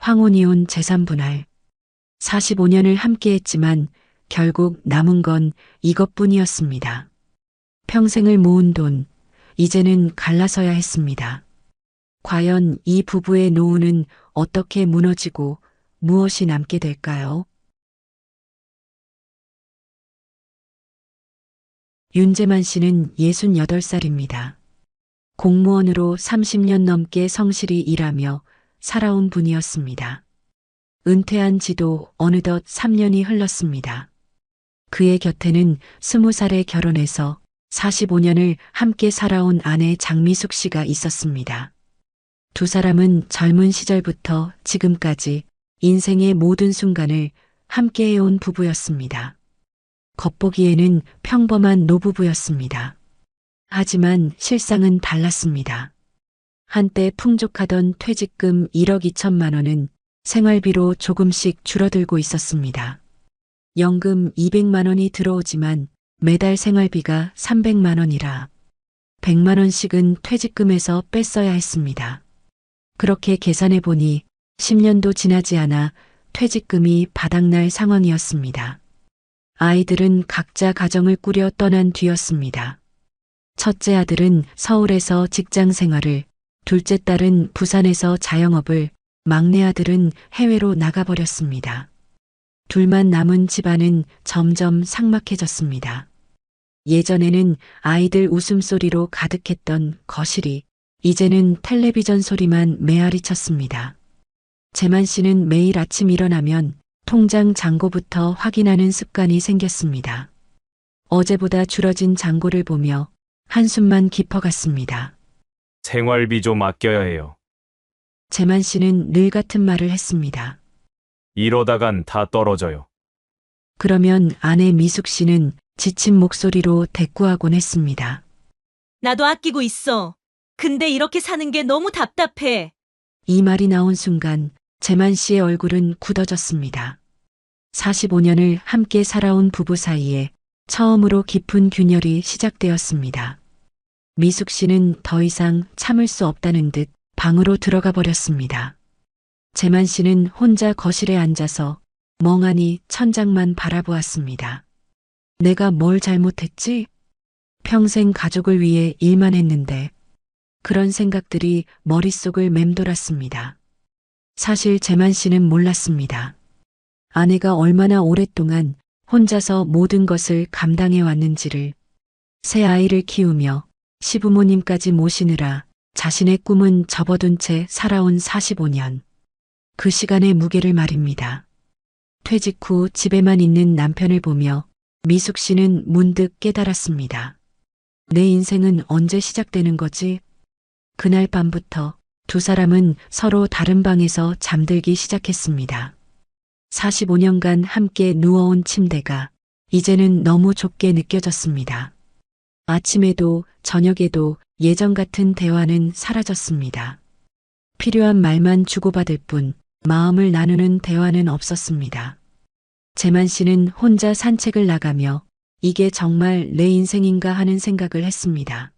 황혼이혼 재산분할. 45년을 함께했지만 결국 남은 건 이것뿐이었습니다. 평생을 모은 돈, 이제는 갈라서야 했습니다. 과연 이 부부의 노후는 어떻게 무너지고 무엇이 남게 될까요? 윤재만 씨는 68살입니다. 공무원으로 30년 넘게 성실히 일하며 살아온 분이었습니다. 은퇴한 지도 어느덧 3년이 흘렀습니다. 그의 곁에는 20살에 결혼해서 45년을 함께 살아온 아내 장미숙 씨가 있었습니다. 두 사람은 젊은 시절부터 지금까지 인생의 모든 순간을 함께 해온 부부였습니다. 겉보기에는 평범한 노부부였습니다. 하지만 실상은 달랐습니다. 한때 풍족하던 퇴직금 1억 2천만 원은 생활비로 조금씩 줄어들고 있었습니다. 연금 200만 원이 들어오지만 매달 생활비가 300만 원이라 100만 원씩은 퇴직금에서 뺐어야 했습니다. 그렇게 계산해 보니 10년도 지나지 않아 퇴직금이 바닥날 상황이었습니다. 아이들은 각자 가정을 꾸려 떠난 뒤였습니다. 첫째 아들은 서울에서 직장 생활을, 둘째 딸은 부산에서 자영업을, 막내 아들은 해외로 나가버렸습니다. 둘만 남은 집안은 점점 삭막해졌습니다. 예전에는 아이들 웃음소리로 가득했던 거실이 이제는 텔레비전 소리만 메아리 쳤습니다. 재만 씨는 매일 아침 일어나면 통장 잔고부터 확인하는 습관이 생겼습니다. 어제보다 줄어진 잔고를 보며 한숨만 깊어갔습니다. 생활비 좀 아껴야 해요. 재만 씨는 늘 같은 말을 했습니다. 이러다간 다 떨어져요. 그러면 아내 미숙 씨는 지친 목소리로 대꾸하곤 했습니다. 나도 아끼고 있어. 근데 이렇게 사는 게 너무 답답해. 이 말이 나온 순간 재만 씨의 얼굴은 굳어졌습니다. 45년을 함께 살아온 부부 사이에 처음으로 깊은 균열이 시작되었습니다. 미숙 씨는 더 이상 참을 수 없다는 듯 방으로 들어가 버렸습니다. 재만 씨는 혼자 거실에 앉아서 멍하니 천장만 바라보았습니다. 내가 뭘 잘못했지? 평생 가족을 위해 일만 했는데 그런 생각들이 머릿속을 맴돌았습니다. 사실 재만 씨는 몰랐습니다. 아내가 얼마나 오랫동안 혼자서 모든 것을 감당해 왔는지를, 새 아이를 키우며 시부모님까지 모시느라 자신의 꿈은 접어둔 채 살아온 45년. 그 시간의 무게를 말입니다. 퇴직 후 집에만 있는 남편을 보며 미숙 씨는 문득 깨달았습니다. 내 인생은 언제 시작되는 거지? 그날 밤부터 두 사람은 서로 다른 방에서 잠들기 시작했습니다. 45년간 함께 누워온 침대가 이제는 너무 좁게 느껴졌습니다. 아침에도 저녁에도 예전 같은 대화는 사라졌습니다. 필요한 말만 주고받을 뿐 마음을 나누는 대화는 없었습니다. 재만 씨는 혼자 산책을 나가며 이게 정말 내 인생인가 하는 생각을 했습니다.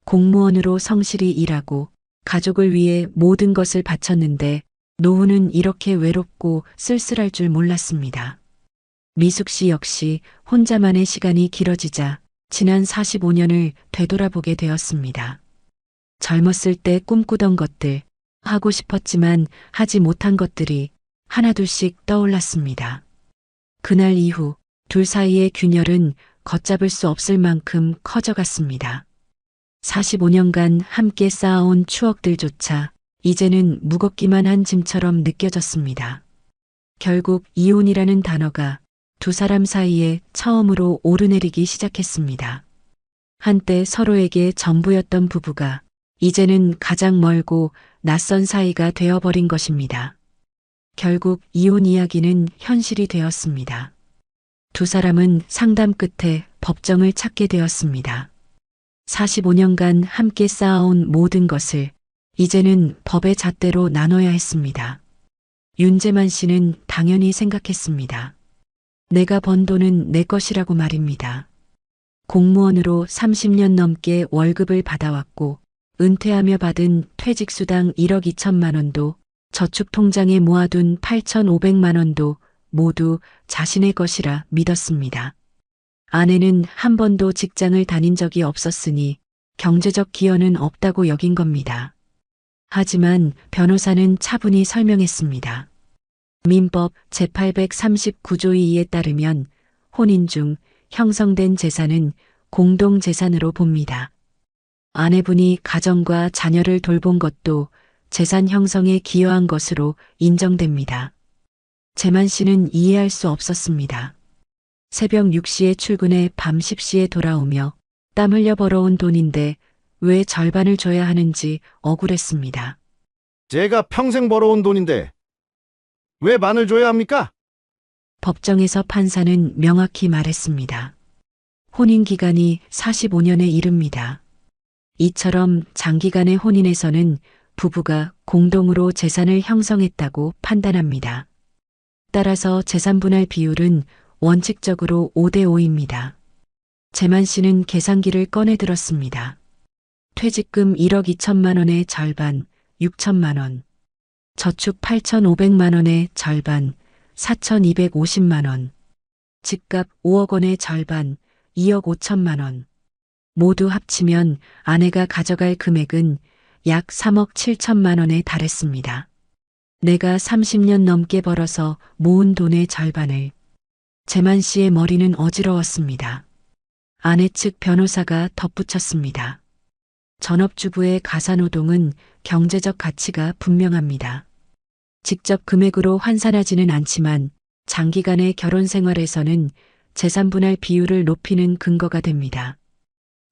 공무원으로 성실히 일하고 가족을 위해 모든 것을 바쳤는데 노후는 이렇게 외롭고 쓸쓸할 줄 몰랐습니다. 미숙 씨 역시 혼자만의 시간이 길어지자 지난 45년을 되돌아보게 되었습니다. 젊었을 때 꿈꾸던 것들, 하고 싶었지만 하지 못한 것들이 하나둘씩 떠올랐습니다. 그날 이후 둘 사이의 균열은 걷잡을 수 없을 만큼 커져갔습니다. 45년간 함께 쌓아온 추억들조차 이제는 무겁기만 한 짐처럼 느껴졌습니다. 결국 이혼이라는 단어가 두 사람 사이에 처음으로 오르내리기 시작했습니다. 한때 서로에게 전부였던 부부가 이제는 가장 멀고 낯선 사이가 되어버린 것입니다. 결국 이혼 이야기는 현실이 되었습니다. 두 사람은 상담 끝에 법정을 찾게 되었습니다. 45년간 함께 쌓아온 모든 것을 이제는 법의 잣대로 나눠야 했습니다. 윤재만 씨는 당연히 생각했습니다. 내가 번 돈은 내 것이라고 말입니다. 공무원으로 30년 넘게 월급을 받아왔고 은퇴하며 받은 퇴직수당 1억 2천만 원도 저축통장에 모아둔 8,500만 원도 모두 자신의 것이라 믿었습니다. 아내는 한 번도 직장을 다닌 적이 없었으니 경제적 기여는 없다고 여긴 겁니다. 하지만 변호사는 차분히 설명했습니다. 민법 제839조 2에 따르면 혼인 중 형성된 재산은 공동재산으로 봅니다. 아내분이 가정과 자녀를 돌본 것도 재산 형성에 기여한 것으로 인정됩니다. 재만 씨는 이해할 수 없었습니다. 새벽 6시에 출근해 밤 10시에 돌아오며 땀 흘려 벌어온 돈인데 왜 절반을 줘야 하는지 억울했습니다. 제가 평생 벌어온 돈인데 왜 반을 줘야 합니까? 법정에서 판사는 명확히 말했습니다. 혼인 기간이 45년에 이릅니다. 이처럼 장기간의 혼인에서는 부부가 공동으로 재산을 형성했다고 판단합니다. 따라서 재산 분할 비율은 원칙적으로 5대5입니다. 재만 씨는 계산기를 꺼내 들었습니다. 퇴직금 1억 2천만 원의 절반, 6천만 원. 저축 8,500만 원의 절반, 4,250만 원. 집값 5억 원의 절반, 2억 5천만 원. 모두 합치면 아내가 가져갈 금액은 약 3억 7천만 원에 달했습니다. 내가 30년 넘게 벌어서 모은 돈의 절반을. 재만 씨의 머리는 어지러웠습니다. 아내 측 변호사가 덧붙였습니다. 전업주부의 가사노동은 경제적 가치가 분명합니다. 직접 금액으로 환산하지는 않지만 장기간의 결혼 생활에서는 재산 분할 비율을 높이는 근거가 됩니다.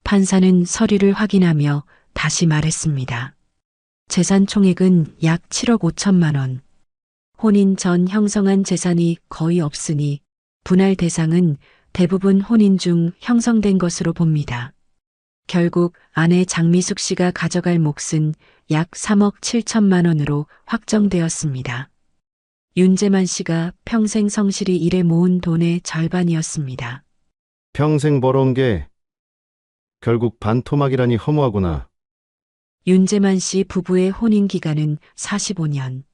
판사는 서류를 확인하며 다시 말했습니다. 재산 총액은 약 7억 5천만 원. 혼인 전 형성한 재산이 거의 없으니 분할 대상은 대부분 혼인 중 형성된 것으로 봅니다. 결국 아내 장미숙 씨가 가져갈 몫은 약 3억 7천만 원으로 확정되었습니다. 윤재만 씨가 평생 성실히 일해 모은 돈의 절반이었습니다. 평생 벌어온 게 결국 반토막이라니 허무하구나. 윤재만 씨 부부의 혼인 기간은 45년.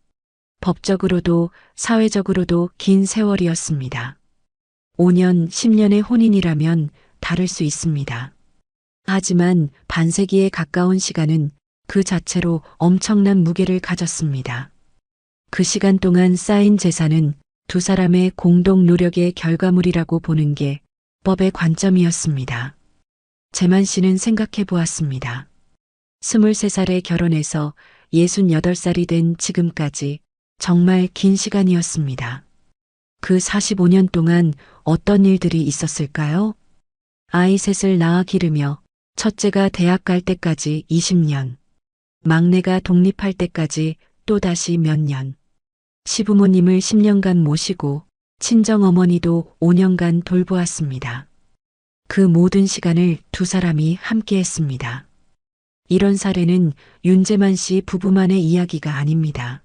법적으로도 사회적으로도 긴 세월이었습니다. 5년, 10년의 혼인이라면 다를 수 있습니다. 하지만 반세기에 가까운 시간은 그 자체로 엄청난 무게를 가졌습니다. 그 시간 동안 쌓인 재산은 두 사람의 공동 노력의 결과물이라고 보는 게 법의 관점이었습니다. 재만 씨는 생각해 보았습니다. 23살에 결혼해서 68살이 된 지금까지 정말 긴 시간이었습니다. 그 45년 동안 어떤 일들이 있었을까요? 아이 셋을 낳아 기르며 첫째가 대학 갈 때까지 20년, 막내가 독립할 때까지 또다시 몇 년, 시부모님을 10년간 모시고 친정어머니도 5년간 돌보았습니다. 그 모든 시간을 두 사람이 함께 했습니다. 이런 사례는 윤재만 씨 부부만의 이야기가 아닙니다.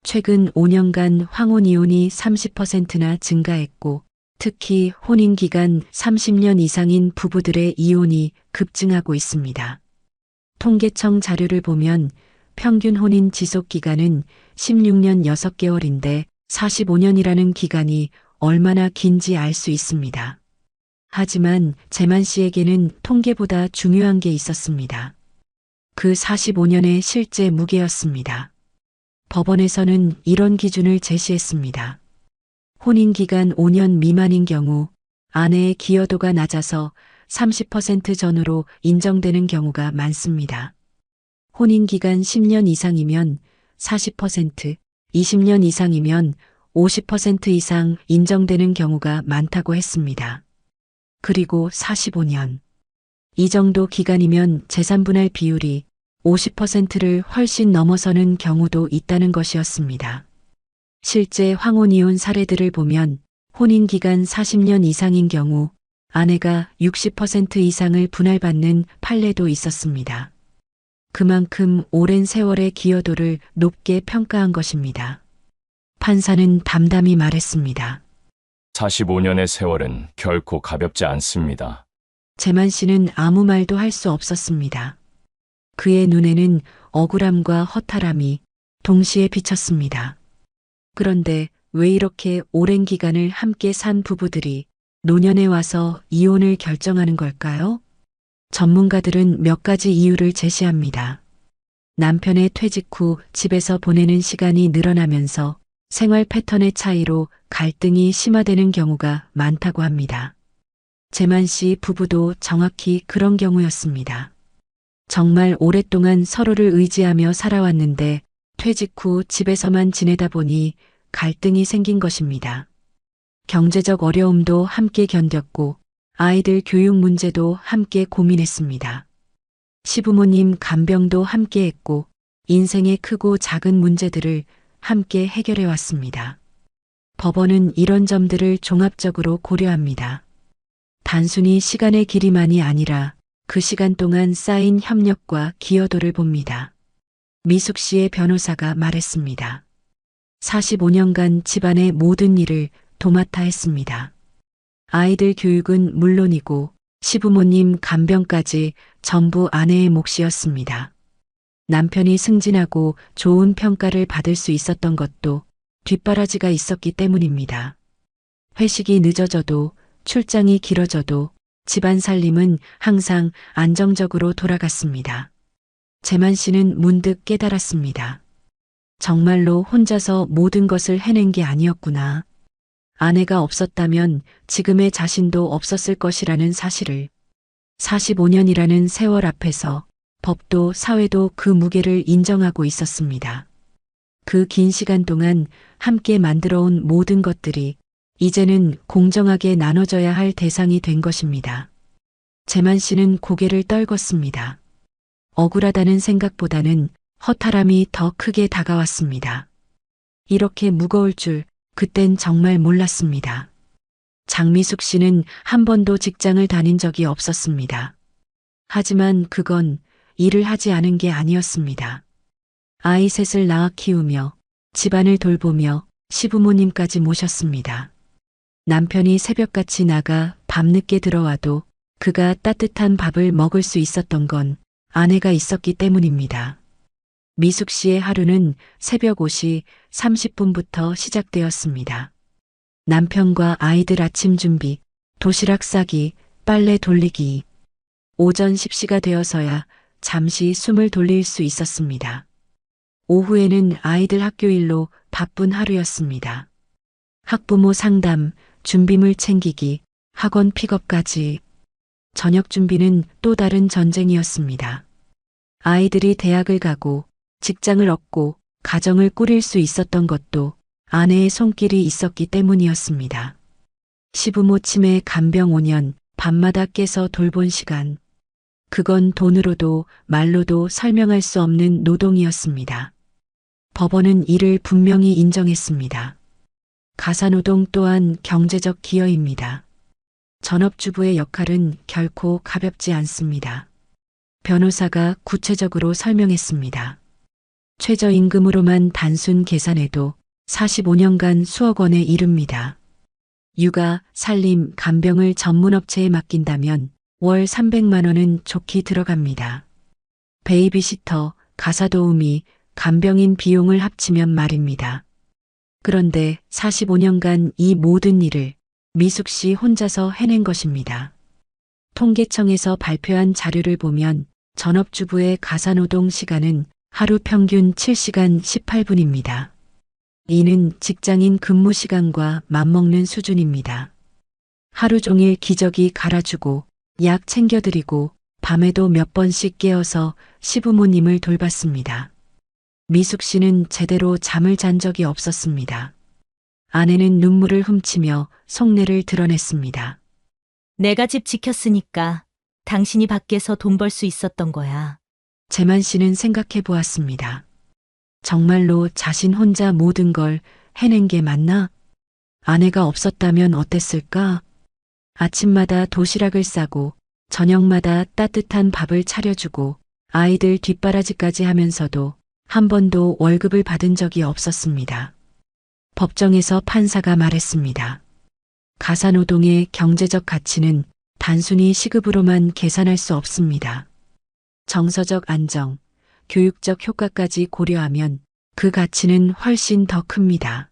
최근 5년간 황혼 이혼이 30%나 증가했고 특히 혼인 기간 30년 이상인 부부들의 이혼이 급증하고 있습니다. 통계청 자료를 보면 평균 혼인 지속 기간은 16년 6개월인데 45년이라는 기간이 얼마나 긴지 알 수 있습니다. 하지만 재만 씨에게는 통계보다 중요한 게 있었습니다. 그 45년의 실제 무게였습니다. 법원에서는 이런 기준을 제시했습니다. 혼인 기간 5년 미만인 경우 아내의 기여도가 낮아서 30% 전후로 인정되는 경우가 많습니다. 혼인 기간 10년 이상이면 40%, 20년 이상이면 50% 이상 인정되는 경우가 많다고 했습니다. 그리고 45년. 이 정도 기간이면 재산 분할 비율이 50%를 훨씬 넘어서는 경우도 있다는 것이었습니다. 실제 황혼 이혼 사례들을 보면 혼인 기간 40년 이상인 경우 아내가 60% 이상을 분할받는 판례도 있었습니다. 그만큼 오랜 세월의 기여도를 높게 평가한 것입니다. 판사는 담담히 말했습니다. 45년의 세월은 결코 가볍지 않습니다. 재만 씨는 아무 말도 할 수 없었습니다. 그의 눈에는 억울함과 허탈함이 동시에 비쳤습니다. 그런데 왜 이렇게 오랜 기간을 함께 산 부부들이 노년에 와서 이혼을 결정하는 걸까요? 전문가들은 몇 가지 이유를 제시합니다. 남편의 퇴직 후 집에서 보내는 시간이 늘어나면서 생활 패턴의 차이로 갈등이 심화되는 경우가 많다고 합니다. 재만 씨 부부도 정확히 그런 경우였습니다. 정말 오랫동안 서로를 의지하며 살아왔는데 퇴직 후 집에서만 지내다 보니 갈등이 생긴 것입니다. 경제적 어려움도 함께 견뎠고 아이들 교육 문제도 함께 고민했습니다. 시부모님 간병도 함께 했고 인생의 크고 작은 문제들을 함께 해결해 왔습니다. 법원은 이런 점들을 종합적으로 고려합니다. 단순히 시간의 길이만이 아니라 그 시간 동안 쌓인 협력과 기여도를 봅니다. 미숙 씨의 변호사가 말했습니다. 45년간 집안의 모든 일을 도맡아 했습니다. 아이들 교육은 물론이고 시부모님 간병까지 전부 아내의 몫이었습니다. 남편이 승진하고 좋은 평가를 받을 수 있었던 것도 뒷바라지가 있었기 때문입니다. 회식이 늦어져도 출장이 길어져도 집안 살림은 항상 안정적으로 돌아갔습니다. 재만 씨는 문득 깨달았습니다. 정말로 혼자서 모든 것을 해낸 게 아니었구나. 아내가 없었다면 지금의 자신도 없었을 것이라는 사실을 45년이라는 세월 앞에서 법도 사회도 그 무게를 인정하고 있었습니다. 그 긴 시간 동안 함께 만들어온 모든 것들이 이제는 공정하게 나눠져야 할 대상이 된 것입니다. 재만 씨는 고개를 떨궜습니다. 억울하다는 생각보다는 허탈함이 더 크게 다가왔습니다. 이렇게 무거울 줄 그땐 정말 몰랐습니다. 장미숙 씨는 한 번도 직장을 다닌 적이 없었습니다. 하지만 그건 일을 하지 않은 게 아니었습니다. 아이 셋을 낳아 키우며 집안을 돌보며 시부모님까지 모셨습니다. 남편이 새벽같이 나가 밤늦게 들어와도 그가 따뜻한 밥을 먹을 수 있었던 건 아내가 있었기 때문입니다. 미숙 씨의 하루는 새벽 5시 30분부터 시작되었습니다. 남편과 아이들 아침 준비, 도시락 싸기, 빨래 돌리기. 오전 10시가 되어서야 잠시 숨을 돌릴 수 있었습니다. 오후에는 아이들 학교 일로 바쁜 하루였습니다. 학부모 상담, 준비물 챙기기, 학원 픽업까지. 저녁 준비는 또 다른 전쟁이었습니다. 아이들이 대학을 가고 직장을 얻고 가정을 꾸릴 수 있었던 것도 아내의 손길이 있었기 때문이었습니다. 시부모 치매 간병 5년, 밤마다 깨서 돌본 시간. 그건 돈으로도 말로도 설명할 수 없는 노동이었습니다. 법원은 이를 분명히 인정했습니다. 가사노동 또한 경제적 기여입니다. 전업주부의 역할은 결코 가볍지 않습니다. 변호사가 구체적으로 설명했습니다. 최저임금으로만 단순 계산해도 45년간 수억 원에 이릅니다. 육아, 살림, 간병을 전문업체에 맡긴다면 월 300만 원은 좋게 들어갑니다. 베이비시터, 가사도우미, 간병인 비용을 합치면 말입니다. 그런데 45년간 이 모든 일을 미숙 씨 혼자서 해낸 것입니다. 통계청에서 발표한 자료를 보면 전업주부의 가사노동 시간은 하루 평균 7시간 18분입니다. 이는 직장인 근무 시간과 맞먹는 수준입니다. 하루 종일 기저귀 갈아주고 약 챙겨드리고 밤에도 몇 번씩 깨어서 시부모님을 돌봤습니다. 미숙 씨는 제대로 잠을 잔 적이 없었습니다. 아내는 눈물을 훔치며 속내를 드러냈습니다. 내가 집 지켰으니까 당신이 밖에서 돈 벌 수 있었던 거야. 재만 씨는 생각해 보았습니다. 정말로 자신 혼자 모든 걸 해낸 게 맞나? 아내가 없었다면 어땠을까? 아침마다 도시락을 싸고 저녁마다 따뜻한 밥을 차려주고 아이들 뒷바라지까지 하면서도 한 번도 월급을 받은 적이 없었습니다. 법정에서 판사가 말했습니다. 가사노동의 경제적 가치는 단순히 시급으로만 계산할 수 없습니다. 정서적 안정, 교육적 효과까지 고려하면 그 가치는 훨씬 더 큽니다.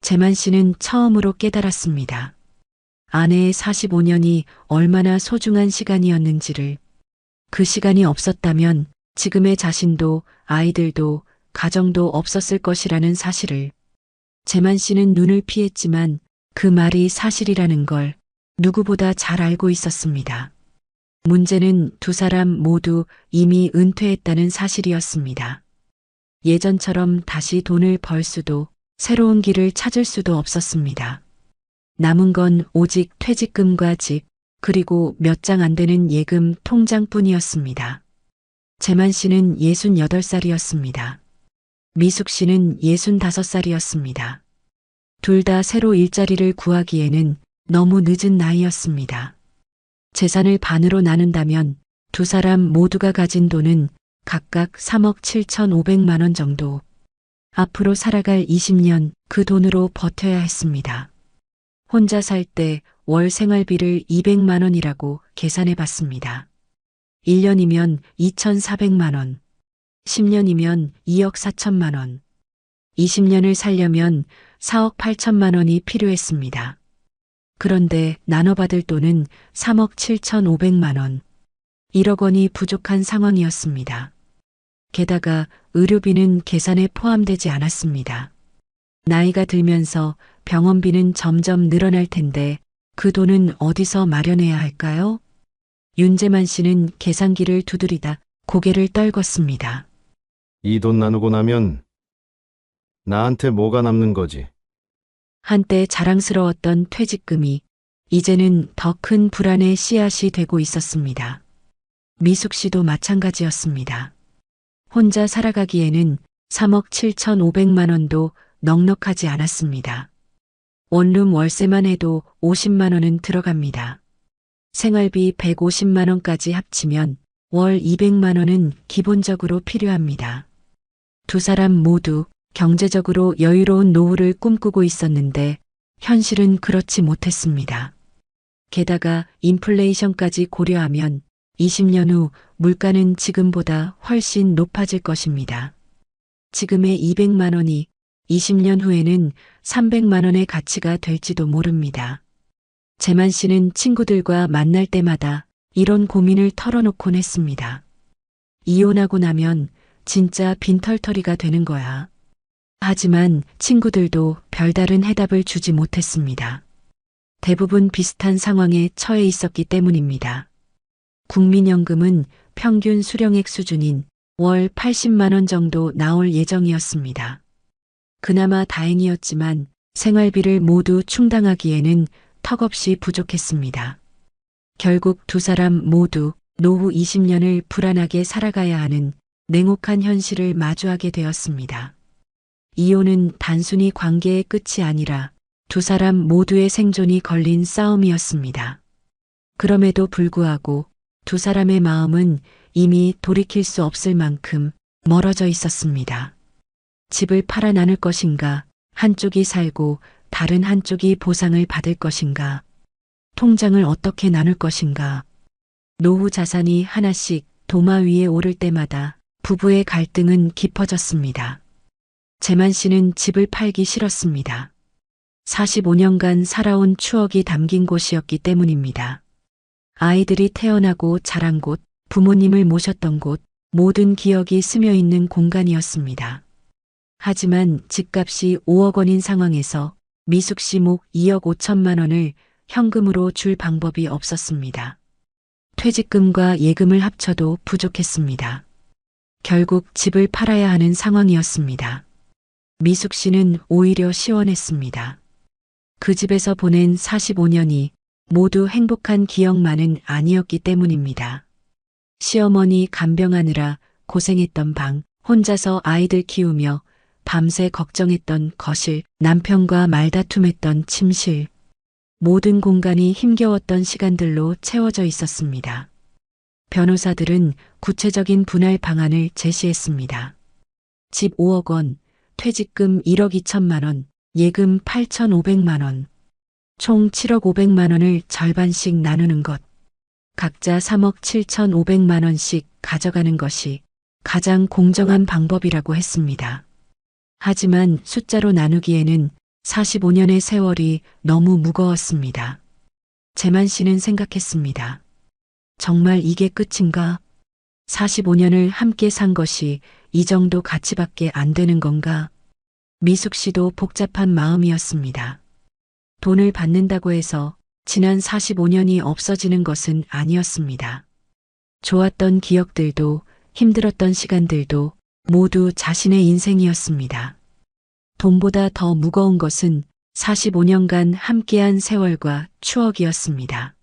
재만 씨는 처음으로 깨달았습니다. 아내의 45년이 얼마나 소중한 시간이었는지를. 그 시간이 없었다면 지금의 자신도 아이들도 가정도 없었을 것이라는 사실을. 재만 씨는 눈을 피했지만 그 말이 사실이라는 걸 누구보다 잘 알고 있었습니다. 문제는 두 사람 모두 이미 은퇴했다는 사실이었습니다. 예전처럼 다시 돈을 벌 수도 새로운 길을 찾을 수도 없었습니다. 남은 건 오직 퇴직금과 집, 그리고 몇 장 안 되는 예금 통장뿐이었습니다. 재만 씨는 68살이었습니다. 미숙 씨는 65살이었습니다. 둘 다 새로 일자리를 구하기에는 너무 늦은 나이였습니다. 재산을 반으로 나눈다면 두 사람 모두가 가진 돈은 각각 3억 7,500만 원 정도. 앞으로 살아갈 20년 그 돈으로 버텨야 했습니다. 혼자 살 때 월 생활비를 200만 원이라고 계산해 봤습니다. 1년이면 2,400만 원, 10년이면 2억 4천만 원, 20년을 살려면 4억 8천만 원이 필요했습니다. 그런데 나눠받을 돈은 3억 7,500만 원, 1억 원이 부족한 상황이었습니다. 게다가 의료비는 계산에 포함되지 않았습니다. 나이가 들면서 병원비는 점점 늘어날 텐데 그 돈은 어디서 마련해야 할까요? 윤재만 씨는 계산기를 두드리다 고개를 떨궜습니다. 이 돈 나누고 나면 나한테 뭐가 남는 거지? 한때 자랑스러웠던 퇴직금이 이제는 더 큰 불안의 씨앗이 되고 있었습니다. 미숙 씨도 마찬가지였습니다. 혼자 살아가기에는 3억 7,500만 원도 넉넉하지 않았습니다. 원룸 월세만 해도 50만 원은 들어갑니다. 생활비 150만 원까지 합치면 월 200만 원은 기본적으로 필요합니다. 두 사람 모두 경제적으로 여유로운 노후를 꿈꾸고 있었는데 현실은 그렇지 못했습니다. 게다가 인플레이션까지 고려하면 20년 후 물가는 지금보다 훨씬 높아질 것입니다. 지금의 200만 원이 20년 후에는 300만 원의 가치가 될지도 모릅니다. 재만 씨는 친구들과 만날 때마다 이런 고민을 털어놓곤 했습니다. 이혼하고 나면 진짜 빈털터리가 되는 거야. 하지만 친구들도 별다른 해답을 주지 못했습니다. 대부분 비슷한 상황에 처해 있었기 때문입니다. 국민연금은 평균 수령액 수준인 월 80만 원 정도 나올 예정이었습니다. 그나마 다행이었지만 생활비를 모두 충당하기에는 턱없이 부족했습니다. 결국 두 사람 모두 노후 20년을 불안하게 살아가야 하는 냉혹한 현실을 마주하게 되었습니다. 이혼은 단순히 관계의 끝이 아니라 두 사람 모두의 생존이 걸린 싸움이었습니다. 그럼에도 불구하고 두 사람의 마음은 이미 돌이킬 수 없을 만큼 멀어져 있었습니다. 집을 팔아 나눌 것인가, 한쪽이 살고 다른 한쪽이 보상을 받을 것인가, 통장을 어떻게 나눌 것인가. 노후 자산이 하나씩 도마 위에 오를 때마다 부부의 갈등은 깊어졌습니다. 재만 씨는 집을 팔기 싫었습니다. 45년간 살아온 추억이 담긴 곳이었기 때문입니다. 아이들이 태어나고 자란 곳, 부모님을 모셨던 곳, 모든 기억이 스며 있는 공간이었습니다. 하지만 집값이 5억 원인 상황에서 미숙 씨 목 2억 5천만 원을 현금으로 줄 방법이 없었습니다. 퇴직금과 예금을 합쳐도 부족했습니다. 결국 집을 팔아야 하는 상황이었습니다. 미숙 씨는 오히려 시원했습니다. 그 집에서 보낸 45년이 모두 행복한 기억만은 아니었기 때문입니다. 시어머니 간병하느라 고생했던 방, 혼자서 아이들 키우며 밤새 걱정했던 거실, 남편과 말다툼했던 침실. 모든 공간이 힘겨웠던 시간들로 채워져 있었습니다. 변호사들은 구체적인 분할 방안을 제시했습니다. 집 5억 원, 퇴직금 1억 2천만 원, 예금 8,500만 원, 총 7억 500만 원을 절반씩 나누는 것. 각자 3억 7,500만 원씩 가져가는 것이 가장 공정한 방법이라고 했습니다. 하지만 숫자로 나누기에는 45년의 세월이 너무 무거웠습니다. 재만 씨는 생각했습니다. 정말 이게 끝인가? 45년을 함께 산 것이 이 정도 가치밖에 안 되는 건가? 미숙 씨도 복잡한 마음이었습니다. 돈을 받는다고 해서 지난 45년이 없어지는 것은 아니었습니다. 좋았던 기억들도 힘들었던 시간들도 모두 자신의 인생이었습니다. 돈보다 더 무거운 것은 45년간 함께한 세월과 추억이었습니다.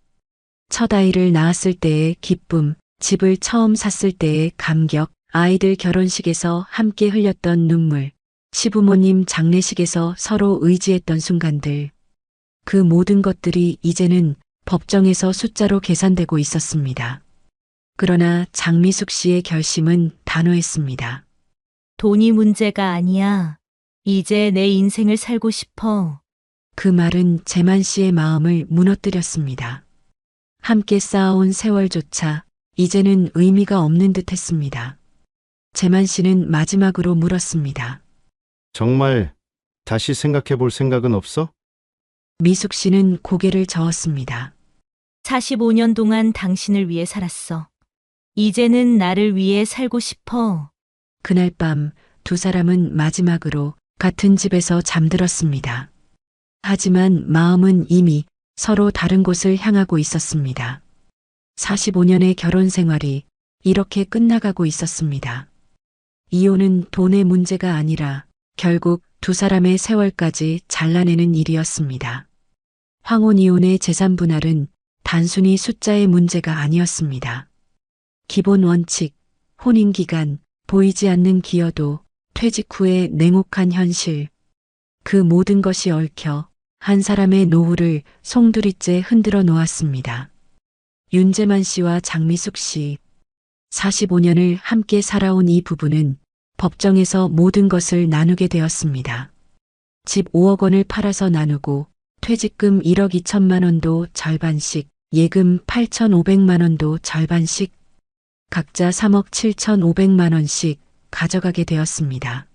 첫 아이를 낳았을 때의 기쁨, 집을 처음 샀을 때의 감격, 아이들 결혼식에서 함께 흘렸던 눈물, 시부모님 장례식에서 서로 의지했던 순간들. 그 모든 것들이 이제는 법정에서 숫자로 계산되고 있었습니다. 그러나 장미숙 씨의 결심은 단호했습니다. 돈이 문제가 아니야. 이제 내 인생을 살고 싶어. 그 말은 재만 씨의 마음을 무너뜨렸습니다. 함께 쌓아온 세월조차 이제는 의미가 없는 듯 했습니다. 재만 씨는 마지막으로 물었습니다. 정말 다시 생각해 볼 생각은 없어? 미숙 씨는 고개를 저었습니다. 45년 동안 당신을 위해 살았어. 이제는 나를 위해 살고 싶어. 그날 밤 두 사람은 마지막으로 같은 집에서 잠들었습니다. 하지만 마음은 이미 서로 다른 곳을 향하고 있었습니다. 45년의 결혼 생활이 이렇게 끝나가고 있었습니다. 이혼은 돈의 문제가 아니라 결국 두 사람의 세월까지 잘라내는 일이었습니다. 황혼 이혼의 재산 분할은 단순히 숫자의 문제가 아니었습니다. 기본 원칙, 혼인 기간, 보이지 않는 기여도, 퇴직 후의 냉혹한 현실. 그 모든 것이 얽혀 한 사람의 노후를 송두리째 흔들어 놓았습니다. 윤재만 씨와 장미숙 씨. 45년을 함께 살아온 이 부부는 법정에서 모든 것을 나누게 되었습니다. 집 5억 원을 팔아서 나누고 퇴직금 1억 2천만 원도 절반씩, 예금 8,500만 원도 절반씩, 각자 3억 7,500만 원씩 가져가게 되었습니다.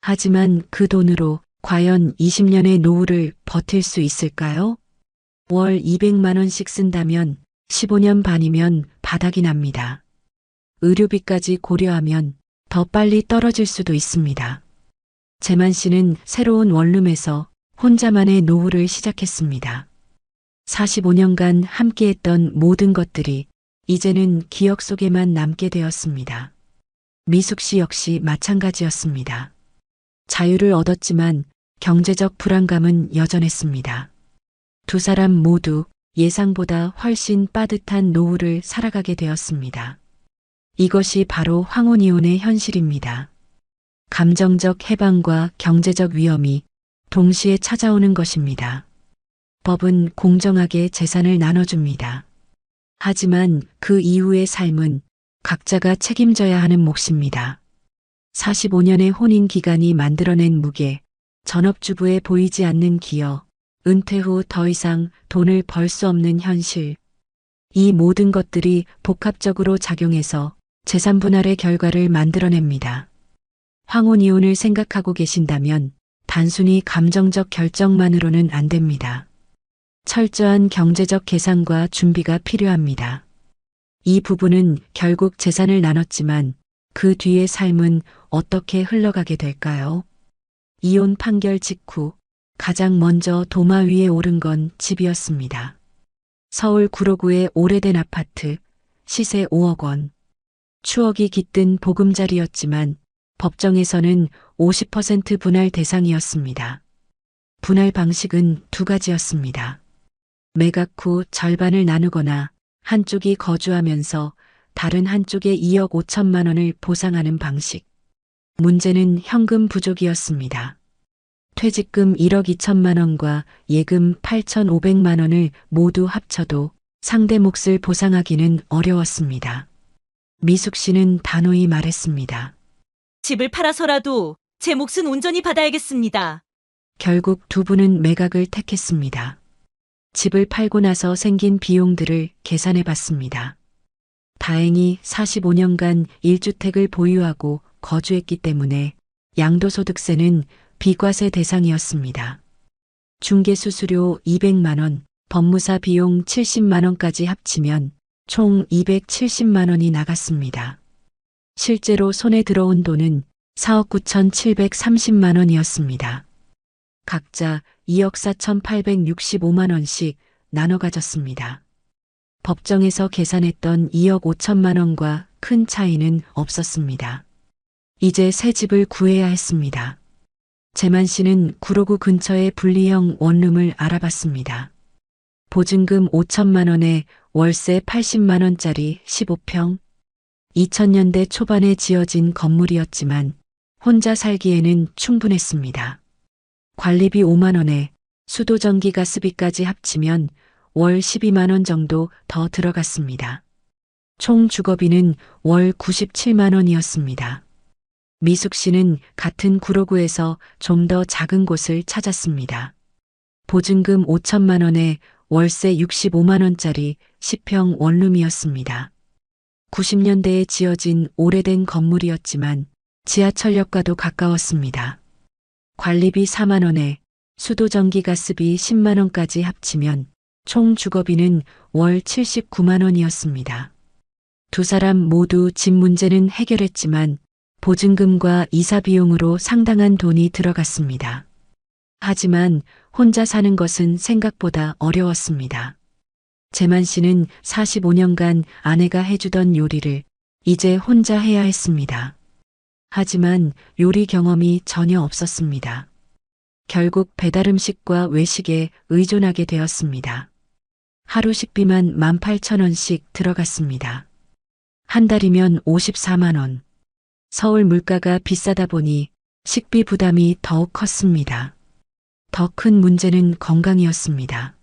하지만 그 돈으로 과연 20년의 노후를 버틸 수 있을까요? 월 200만 원씩 쓴다면 15년 반이면 바닥이 납니다. 의료비까지 고려하면 더 빨리 떨어질 수도 있습니다. 재만 씨는 새로운 원룸에서 혼자만의 노후를 시작했습니다. 45년간 함께했던 모든 것들이 이제는 기억 속에만 남게 되었습니다. 미숙 씨 역시 마찬가지였습니다. 자유를 얻었지만 경제적 불안감은 여전했습니다. 두 사람 모두 예상보다 훨씬 빠듯한 노후를 살아가게 되었습니다. 이것이 바로 황혼이혼의 현실입니다. 감정적 해방과 경제적 위험이 동시에 찾아오는 것입니다. 법은 공정하게 재산을 나눠줍니다. 하지만 그 이후의 삶은 각자가 책임져야 하는 몫입니다. 45년의 혼인 기간이 만들어낸 무게, 전업주부의 보이지 않는 기여, 은퇴 후 더 이상 돈을 벌 수 없는 현실. 이 모든 것들이 복합적으로 작용해서 재산 분할의 결과를 만들어냅니다. 황혼이혼을 생각하고 계신다면 단순히 감정적 결정만으로는 안 됩니다. 철저한 경제적 계산과 준비가 필요합니다. 이 부부는 결국 재산을 나눴지만 그 뒤의 삶은 어떻게 흘러가게 될까요? 이혼 판결 직후 가장 먼저 도마 위에 오른 건 집이었습니다. 서울 구로구의 오래된 아파트, 시세 5억 원. 추억이 깃든 보금자리였지만 법정에서는 50% 분할 대상이었습니다. 분할 방식은 두 가지였습니다. 매각 후 절반을 나누거나 한쪽이 거주하면서 다른 한쪽에 2억 5천만 원을 보상하는 방식. 문제는 현금 부족이었습니다. 퇴직금 1억 2천만 원과 예금 8,500만 원을 모두 합쳐도 상대 몫을 보상하기는 어려웠습니다. 미숙 씨는 단호히 말했습니다. 집을 팔아서라도 제 몫은 온전히 받아야겠습니다. 결국 두 분은 매각을 택했습니다. 집을 팔고 나서 생긴 비용들을 계산해 봤습니다. 다행히 45년간 1주택을 보유하고 거주했기 때문에 양도소득세는 비과세 대상이었습니다. 중개수수료 200만 원, 법무사 비용 70만 원까지 합치면 총 270만 원이 나갔습니다. 실제로 손에 들어온 돈은 4억 9,730만 원이었습니다. 각자 2억 4,865만 원씩 나눠 가졌습니다. 법정에서 계산했던 2억 5천만 원과 큰 차이는 없었습니다. 이제 새 집을 구해야 했습니다. 재만 씨는 구로구 근처의 분리형 원룸을 알아봤습니다. 보증금 5천만 원에 월세 80만 원짜리 15평. 2000년대 초반에 지어진 건물이었지만 혼자 살기에는 충분했습니다. 관리비 5만 원에 수도 전기 가스비까지 합치면 월 12만 원 정도 더 들어갔습니다. 총 주거비는 월 97만 원이었습니다. 미숙 씨는 같은 구로구에서 좀 더 작은 곳을 찾았습니다. 보증금 5천만 원에 월세 65만 원짜리 10평 원룸이었습니다. 90년대에 지어진 오래된 건물이었지만 지하철역과도 가까웠습니다. 관리비 4만 원에 수도 전기 가스비 10만 원까지 합치면 총 주거비는 월 79만 원이었습니다. 두 사람 모두 집 문제는 해결했지만 보증금과 이사 비용으로 상당한 돈이 들어갔습니다. 하지만 혼자 사는 것은 생각보다 어려웠습니다. 재만 씨는 45년간 아내가 해주던 요리를 이제 혼자 해야 했습니다. 하지만 요리 경험이 전혀 없었습니다. 결국 배달 음식과 외식에 의존하게 되었습니다. 하루 식비만 18,000원씩 들어갔습니다. 한 달이면 54만 원. 서울 물가가 비싸다 보니 식비 부담이 더욱 컸습니다. 더 큰 문제는 건강이었습니다.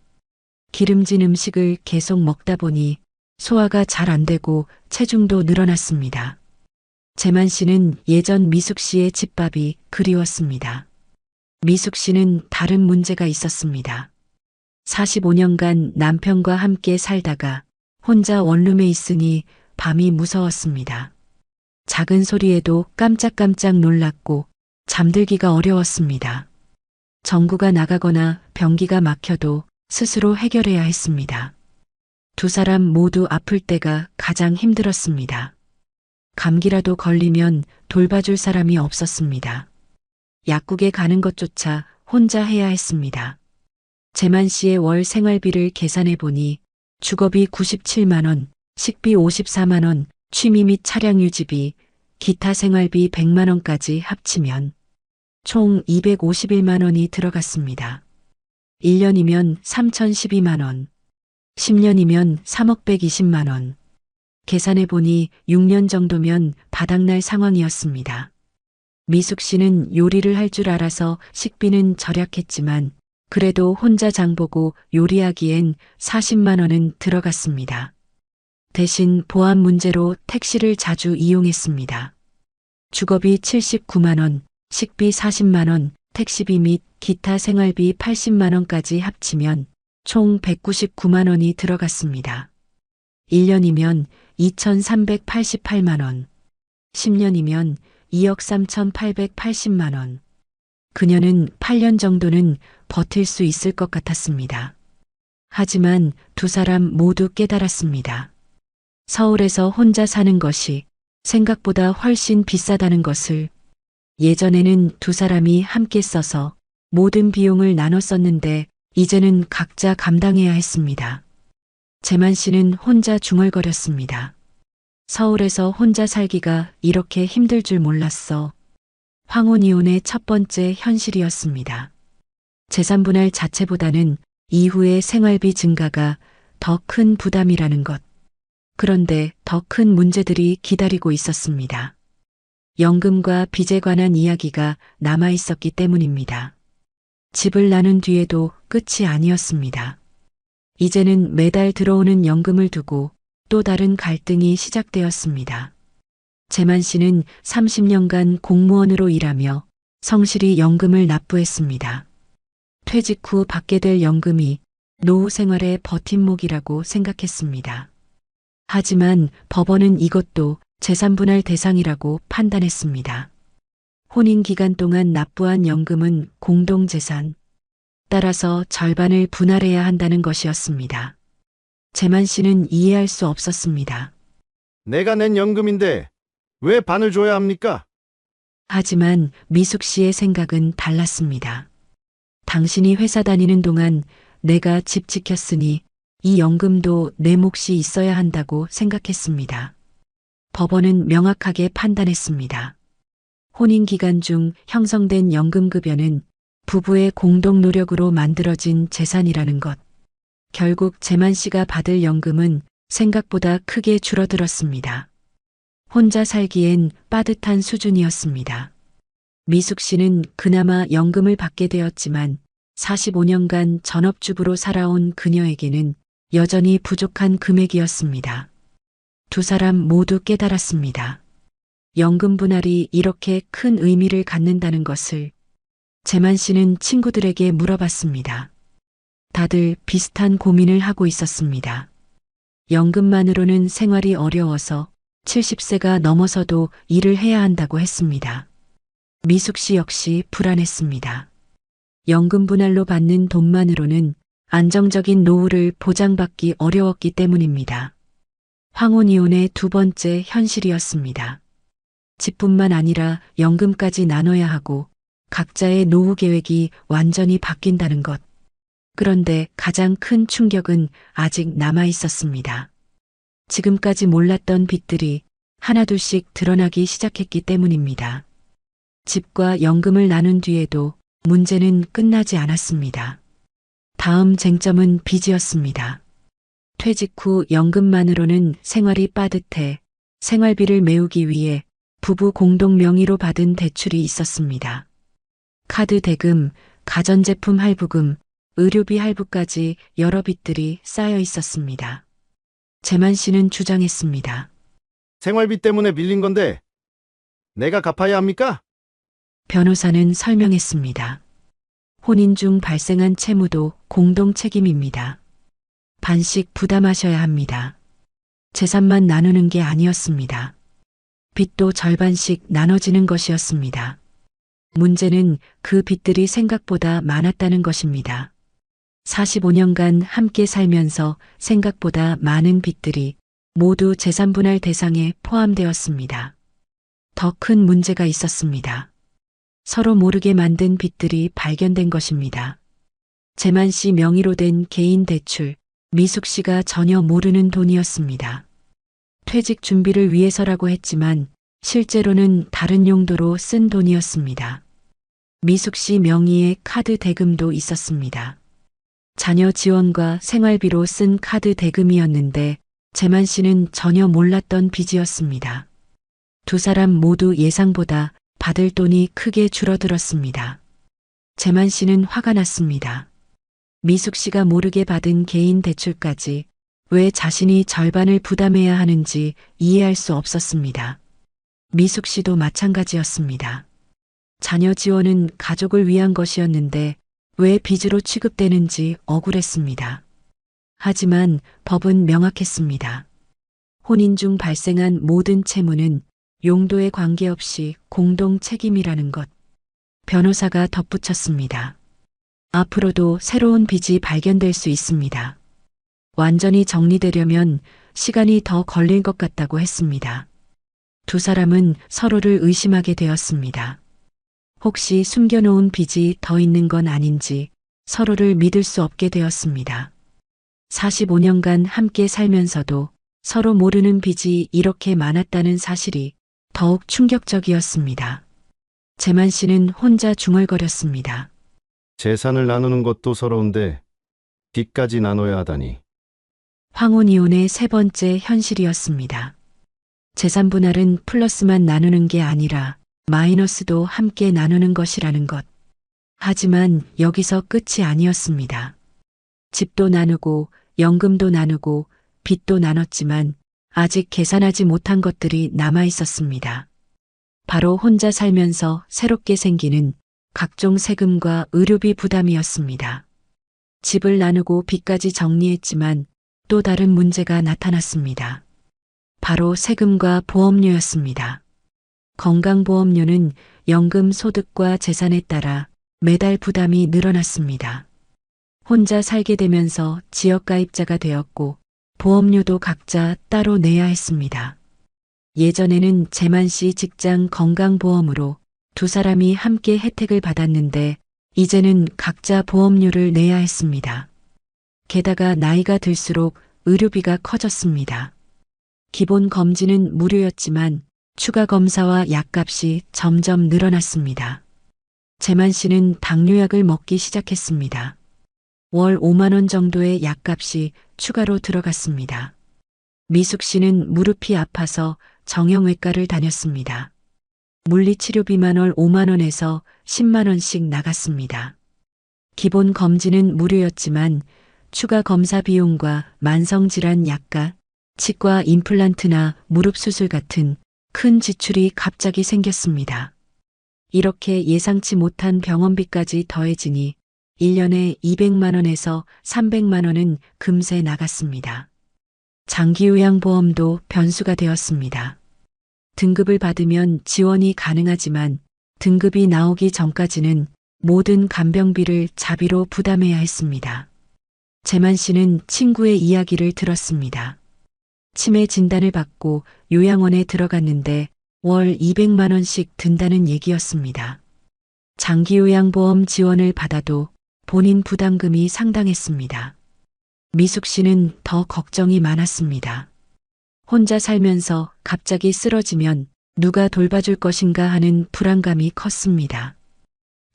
기름진 음식을 계속 먹다 보니 소화가 잘 안 되고 체중도 늘어났습니다. 재만 씨는 예전 미숙 씨의 집밥이 그리웠습니다. 미숙 씨는 다른 문제가 있었습니다. 45년간 남편과 함께 살다가 혼자 원룸에 있으니 밤이 무서웠습니다. 작은 소리에도 깜짝깜짝 놀랐고 잠들기가 어려웠습니다. 전구가 나가거나 변기가 막혀도 스스로 해결해야 했습니다. 두 사람 모두 아플 때가 가장 힘들었습니다. 감기라도 걸리면 돌봐줄 사람이 없었습니다. 약국에 가는 것조차 혼자 해야 했습니다. 재만 씨의 월 생활비를 계산해 보니 주거비 97만 원, 식비 54만 원, 취미 및 차량 유지비, 기타 생활비 100만 원까지 합치면 총 251만 원이 들어갔습니다. 1년이면 3,012만 원, 10년이면 3억 120만 원. 계산해 보니 6년 정도면 바닥날 상황이었습니다. 미숙 씨는 요리를 할 줄 알아서 식비는 절약했지만 그래도 혼자 장보고 요리하기엔 40만 원은 들어갔습니다. 대신 보안 문제로 택시를 자주 이용했습니다. 주거비 79만 원, 식비 40만 원, 택시비 및 기타 생활비 80만 원까지 합치면 총 199만 원이 들어갔습니다. 1년이면 2,388만 원, 10년이면 2억 3,880만 원. 그녀는 8년 정도는 버틸 수 있을 것 같았습니다. 하지만 두 사람 모두 깨달았습니다. 서울에서 혼자 사는 것이 생각보다 훨씬 비싸다는 것을. 예전에는 두 사람이 함께 써서 모든 비용을 나눠 썼는데 이제는 각자 감당해야 했습니다. 재만 씨는 혼자 중얼거렸습니다. 서울에서 혼자 살기가 이렇게 힘들 줄 몰랐어. 황혼이혼의 첫 번째 현실이었습니다. 재산분할 자체보다는 이후의 생활비 증가가 더 큰 부담이라는 것. 그런데 더 큰 문제들이 기다리고 있었습니다. 연금과 빚에 관한 이야기가 남아 있었기 때문입니다. 집을 나눈 뒤에도 끝이 아니었습니다. 이제는 매달 들어오는 연금을 두고 또 다른 갈등이 시작되었습니다. 재만 씨는 30년간 공무원으로 일하며 성실히 연금을 납부했습니다. 퇴직 후 받게 될 연금이 노후 생활의 버팀목이라고 생각했습니다. 하지만 법원은 이것도 재산분할 대상이라고 판단했습니다. 혼인 기간 동안 납부한 연금은 공동재산. 따라서 절반을 분할해야 한다는 것이었습니다. 재만 씨는 이해할 수 없었습니다. 내가 낸 연금인데 왜 반을 줘야 합니까? 하지만 미숙 씨의 생각은 달랐습니다. 당신이 회사 다니는 동안 내가 집 지켰으니 이 연금도 내 몫이 있어야 한다고 생각했습니다. 법원은 명확하게 판단했습니다. 혼인 기간 중 형성된 연금급여는 부부의 공동 노력으로 만들어진 재산이라는 것. 결국 재만 씨가 받을 연금은 생각보다 크게 줄어들었습니다. 혼자 살기엔 빠듯한 수준이었습니다. 미숙 씨는 그나마 연금을 받게 되었지만 45년간 전업주부로 살아온 그녀에게는 여전히 부족한 금액이었습니다. 두 사람 모두 깨달았습니다. 연금 분할이 이렇게 큰 의미를 갖는다는 것을. 재만 씨는 친구들에게 물어봤습니다. 다들 비슷한 고민을 하고 있었습니다. 연금만으로는 생활이 어려워서 70세가 넘어서도 일을 해야 한다고 했습니다. 미숙 씨 역시 불안했습니다. 연금 분할로 받는 돈만으로는 안정적인 노후를 보장받기 어려웠기 때문입니다. 황혼 이혼의 두 번째 현실이었습니다. 집뿐만 아니라 연금까지 나눠야 하고 각자의 노후 계획이 완전히 바뀐다는 것. 그런데 가장 큰 충격은 아직 남아 있었습니다. 지금까지 몰랐던 빚들이 하나둘씩 드러나기 시작했기 때문입니다. 집과 연금을 나눈 뒤에도 문제는 끝나지 않았습니다. 다음 쟁점은 빚이었습니다. 퇴직 후 연금만으로는 생활이 빠듯해 생활비를 메우기 위해 부부 공동 명의로 받은 대출이 있었습니다. 카드 대금, 가전제품 할부금, 의료비 할부까지 여러 빚들이 쌓여 있었습니다. 재만 씨는 주장했습니다. 생활비 때문에 밀린 건데 내가 갚아야 합니까? 변호사는 설명했습니다. 혼인 중 발생한 채무도 공동 책임입니다. 반씩 부담하셔야 합니다. 재산만 나누는 게 아니었습니다. 빚도 절반씩 나눠지는 것이었습니다. 문제는 그 빚들이 생각보다 많았다는 것입니다. 45년간 함께 살면서 생각보다 많은 빚들이 모두 재산분할 대상에 포함되었습니다. 더 큰 문제가 있었습니다. 서로 모르게 만든 빚들이 발견된 것입니다. 재만 씨 명의로 된 개인 대출, 미숙 씨가 전혀 모르는 돈이었습니다. 퇴직 준비를 위해서라고 했지만 실제로는 다른 용도로 쓴 돈이었습니다. 미숙 씨 명의의 카드 대금도 있었습니다. 자녀 지원과 생활비로 쓴 카드 대금이었는데 재만 씨는 전혀 몰랐던 빚이었습니다. 두 사람 모두 예상보다 받을 돈이 크게 줄어들었습니다. 재만 씨는 화가 났습니다. 미숙 씨가 모르게 받은 개인 대출까지 왜 자신이 절반을 부담해야 하는지 이해할 수 없었습니다. 미숙 씨도 마찬가지였습니다. 자녀 지원은 가족을 위한 것이었는데 왜 빚으로 취급되는지 억울했습니다. 하지만 법은 명확했습니다. 혼인 중 발생한 모든 채무는 용도에 관계없이 공동 책임이라는 것. 변호사가 덧붙였습니다. 앞으로도 새로운 빚이 발견될 수 있습니다. 완전히 정리되려면 시간이 더 걸릴 것 같다고 했습니다. 두 사람은 서로를 의심하게 되었습니다. 혹시 숨겨놓은 빚이 더 있는 건 아닌지 서로를 믿을 수 없게 되었습니다. 45년간 함께 살면서도 서로 모르는 빚이 이렇게 많았다는 사실이 더욱 충격적이었습니다. 재만 씨는 혼자 중얼거렸습니다. 재산을 나누는 것도 서러운데 빚까지 나눠야 하다니. 황혼 이혼의 세 번째 현실이었습니다. 재산 분할은 플러스만 나누는 게 아니라 마이너스도 함께 나누는 것이라는 것. 하지만 여기서 끝이 아니었습니다. 집도 나누고 연금도 나누고 빚도 나눴지만 아직 계산하지 못한 것들이 남아 있었습니다. 바로 혼자 살면서 새롭게 생기는 각종 세금과 의료비 부담이었습니다. 집을 나누고 빚까지 정리했지만 또 다른 문제가 나타났습니다. 바로 세금과 보험료였습니다. 건강보험료는 연금 소득과 재산에 따라 매달 부담이 늘어났습니다. 혼자 살게 되면서 지역가입자가 되었고 보험료도 각자 따로 내야 했습니다. 예전에는 재만 씨 직장 건강보험으로 두 사람이 함께 혜택을 받았는데 이제는 각자 보험료를 내야 했습니다. 게다가 나이가 들수록 의료비가 커졌습니다. 기본 검진은 무료였지만 추가 검사와 약값이 점점 늘어났습니다. 재만 씨는 당뇨약을 먹기 시작했습니다. 월 5만 원 정도의 약값이 추가로 들어갔습니다. 미숙 씨는 무릎이 아파서 정형외과를 다녔습니다. 물리치료비만 월 5만 원에서 10만 원씩 나갔습니다. 기본 검진은 무료였지만 추가 검사 비용과 만성질환 약값, 치과 임플란트나 무릎 수술 같은 큰 지출이 갑자기 생겼습니다. 이렇게 예상치 못한 병원비까지 더해지니 1년에 200만 원에서 300만 원은 금세 나갔습니다. 장기요양보험도 변수가 되었습니다. 등급을 받으면 지원이 가능하지만 등급이 나오기 전까지는 모든 간병비를 자비로 부담해야 했습니다. 재만 씨는 친구의 이야기를 들었습니다. 치매 진단을 받고 요양원에 들어갔는데 월 200만 원씩 든다는 얘기였습니다. 장기요양보험 지원을 받아도 본인 부담금이 상당했습니다. 미숙 씨는 더 걱정이 많았습니다. 혼자 살면서 갑자기 쓰러지면 누가 돌봐줄 것인가 하는 불안감이 컸습니다.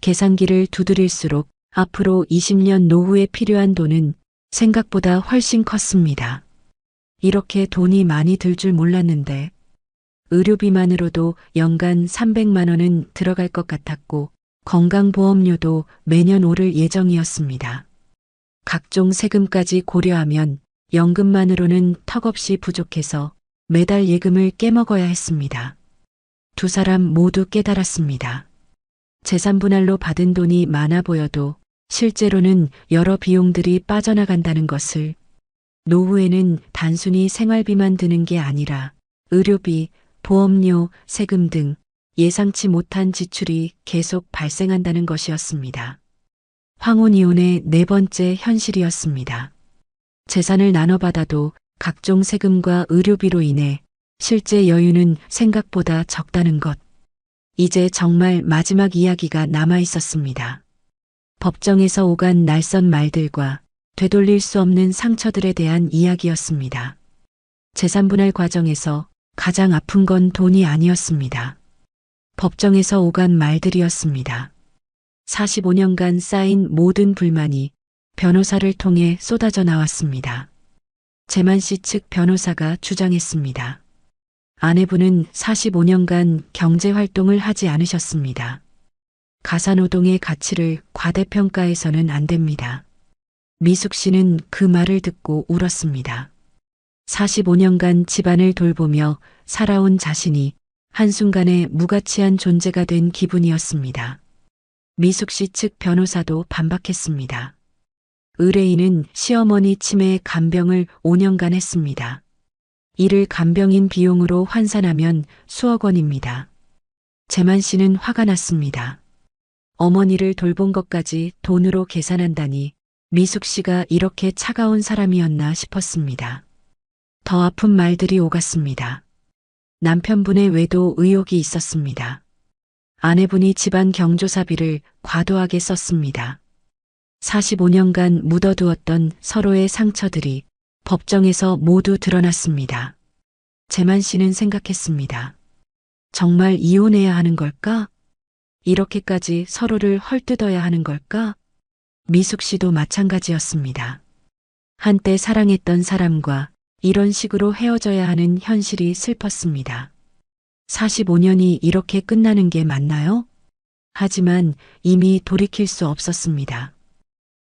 계산기를 두드릴수록 앞으로 20년 노후에 필요한 돈은 생각보다 훨씬 컸습니다. 이렇게 돈이 많이 들 줄 몰랐는데 의료비만으로도 연간 300만 원은 들어갈 것 같았고 건강보험료도 매년 오를 예정이었습니다. 각종 세금까지 고려하면 연금만으로는 턱없이 부족해서 매달 예금을 깨먹어야 했습니다. 두 사람 모두 깨달았습니다. 재산분할로 받은 돈이 많아 보여도 실제로는 여러 비용들이 빠져나간다는 것을, 노후에는 단순히 생활비만 드는 게 아니라 의료비, 보험료, 세금 등 예상치 못한 지출이 계속 발생한다는 것이었습니다. 황혼이혼의 네 번째 현실이었습니다. 재산을 나눠받아도 각종 세금과 의료비로 인해 실제 여유는 생각보다 적다는 것. 이제 정말 마지막 이야기가 남아 있었습니다. 법정에서 오간 날선 말들과 되돌릴 수 없는 상처들에 대한 이야기였습니다. 재산분할 과정에서 가장 아픈 건 돈이 아니었습니다. 법정에서 오간 말들이었습니다. 45년간 쌓인 모든 불만이 변호사를 통해 쏟아져 나왔습니다. 재만 씨 측 변호사가 주장했습니다. 아내분은 45년간 경제활동을 하지 않으셨습니다. 가사노동의 가치를 과대평가해서는 안 됩니다. 미숙 씨는 그 말을 듣고 울었습니다. 45년간 집안을 돌보며 살아온 자신이 한순간에 무가치한 존재가 된 기분이었습니다. 미숙 씨 측 변호사도 반박했습니다. 의뢰인은 시어머니 치매 간병을 5년간 했습니다. 이를 간병인 비용으로 환산하면 수억 원입니다. 재만 씨는 화가 났습니다. 어머니를 돌본 것까지 돈으로 계산한다니 미숙 씨가 이렇게 차가운 사람이었나 싶었습니다. 더 아픈 말들이 오갔습니다. 남편분의 외도 의혹이 있었습니다. 아내분이 집안 경조사비를 과도하게 썼습니다. 45년간 묻어두었던 서로의 상처들이 법정에서 모두 드러났습니다. 재만 씨는 생각했습니다. 정말 이혼해야 하는 걸까? 이렇게까지 서로를 헐뜯어야 하는 걸까? 미숙 씨도 마찬가지였습니다. 한때 사랑했던 사람과 이런 식으로 헤어져야 하는 현실이 슬펐습니다. 45년이 이렇게 끝나는 게 맞나요? 하지만 이미 돌이킬 수 없었습니다.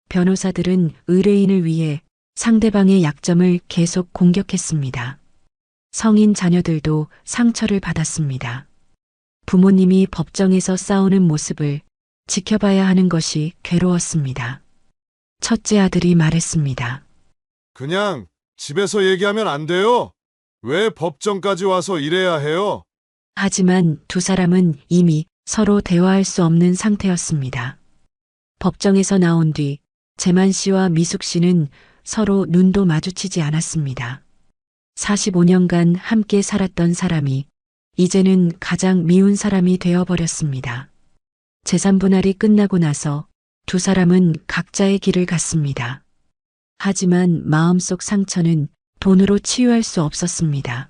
변호사들은 의뢰인을 위해 상대방의 약점을 계속 공격했습니다. 성인 자녀들도 상처를 받았습니다. 부모님이 법정에서 싸우는 모습을 지켜봐야 하는 것이 괴로웠습니다. 첫째 아들이 말했습니다. 그냥 집에서 얘기하면 안 돼요? 왜 법정까지 와서 이래야 해요? 하지만 두 사람은 이미 서로 대화할 수 없는 상태였습니다. 법정에서 나온 뒤 재만 씨와 미숙 씨는 서로 눈도 마주치지 않았습니다. 45년간 함께 살았던 사람이 이제는 가장 미운 사람이 되어버렸습니다. 재산 분할이 끝나고 나서 두 사람은 각자의 길을 갔습니다. 하지만 마음속 상처는 돈으로 치유할 수 없었습니다.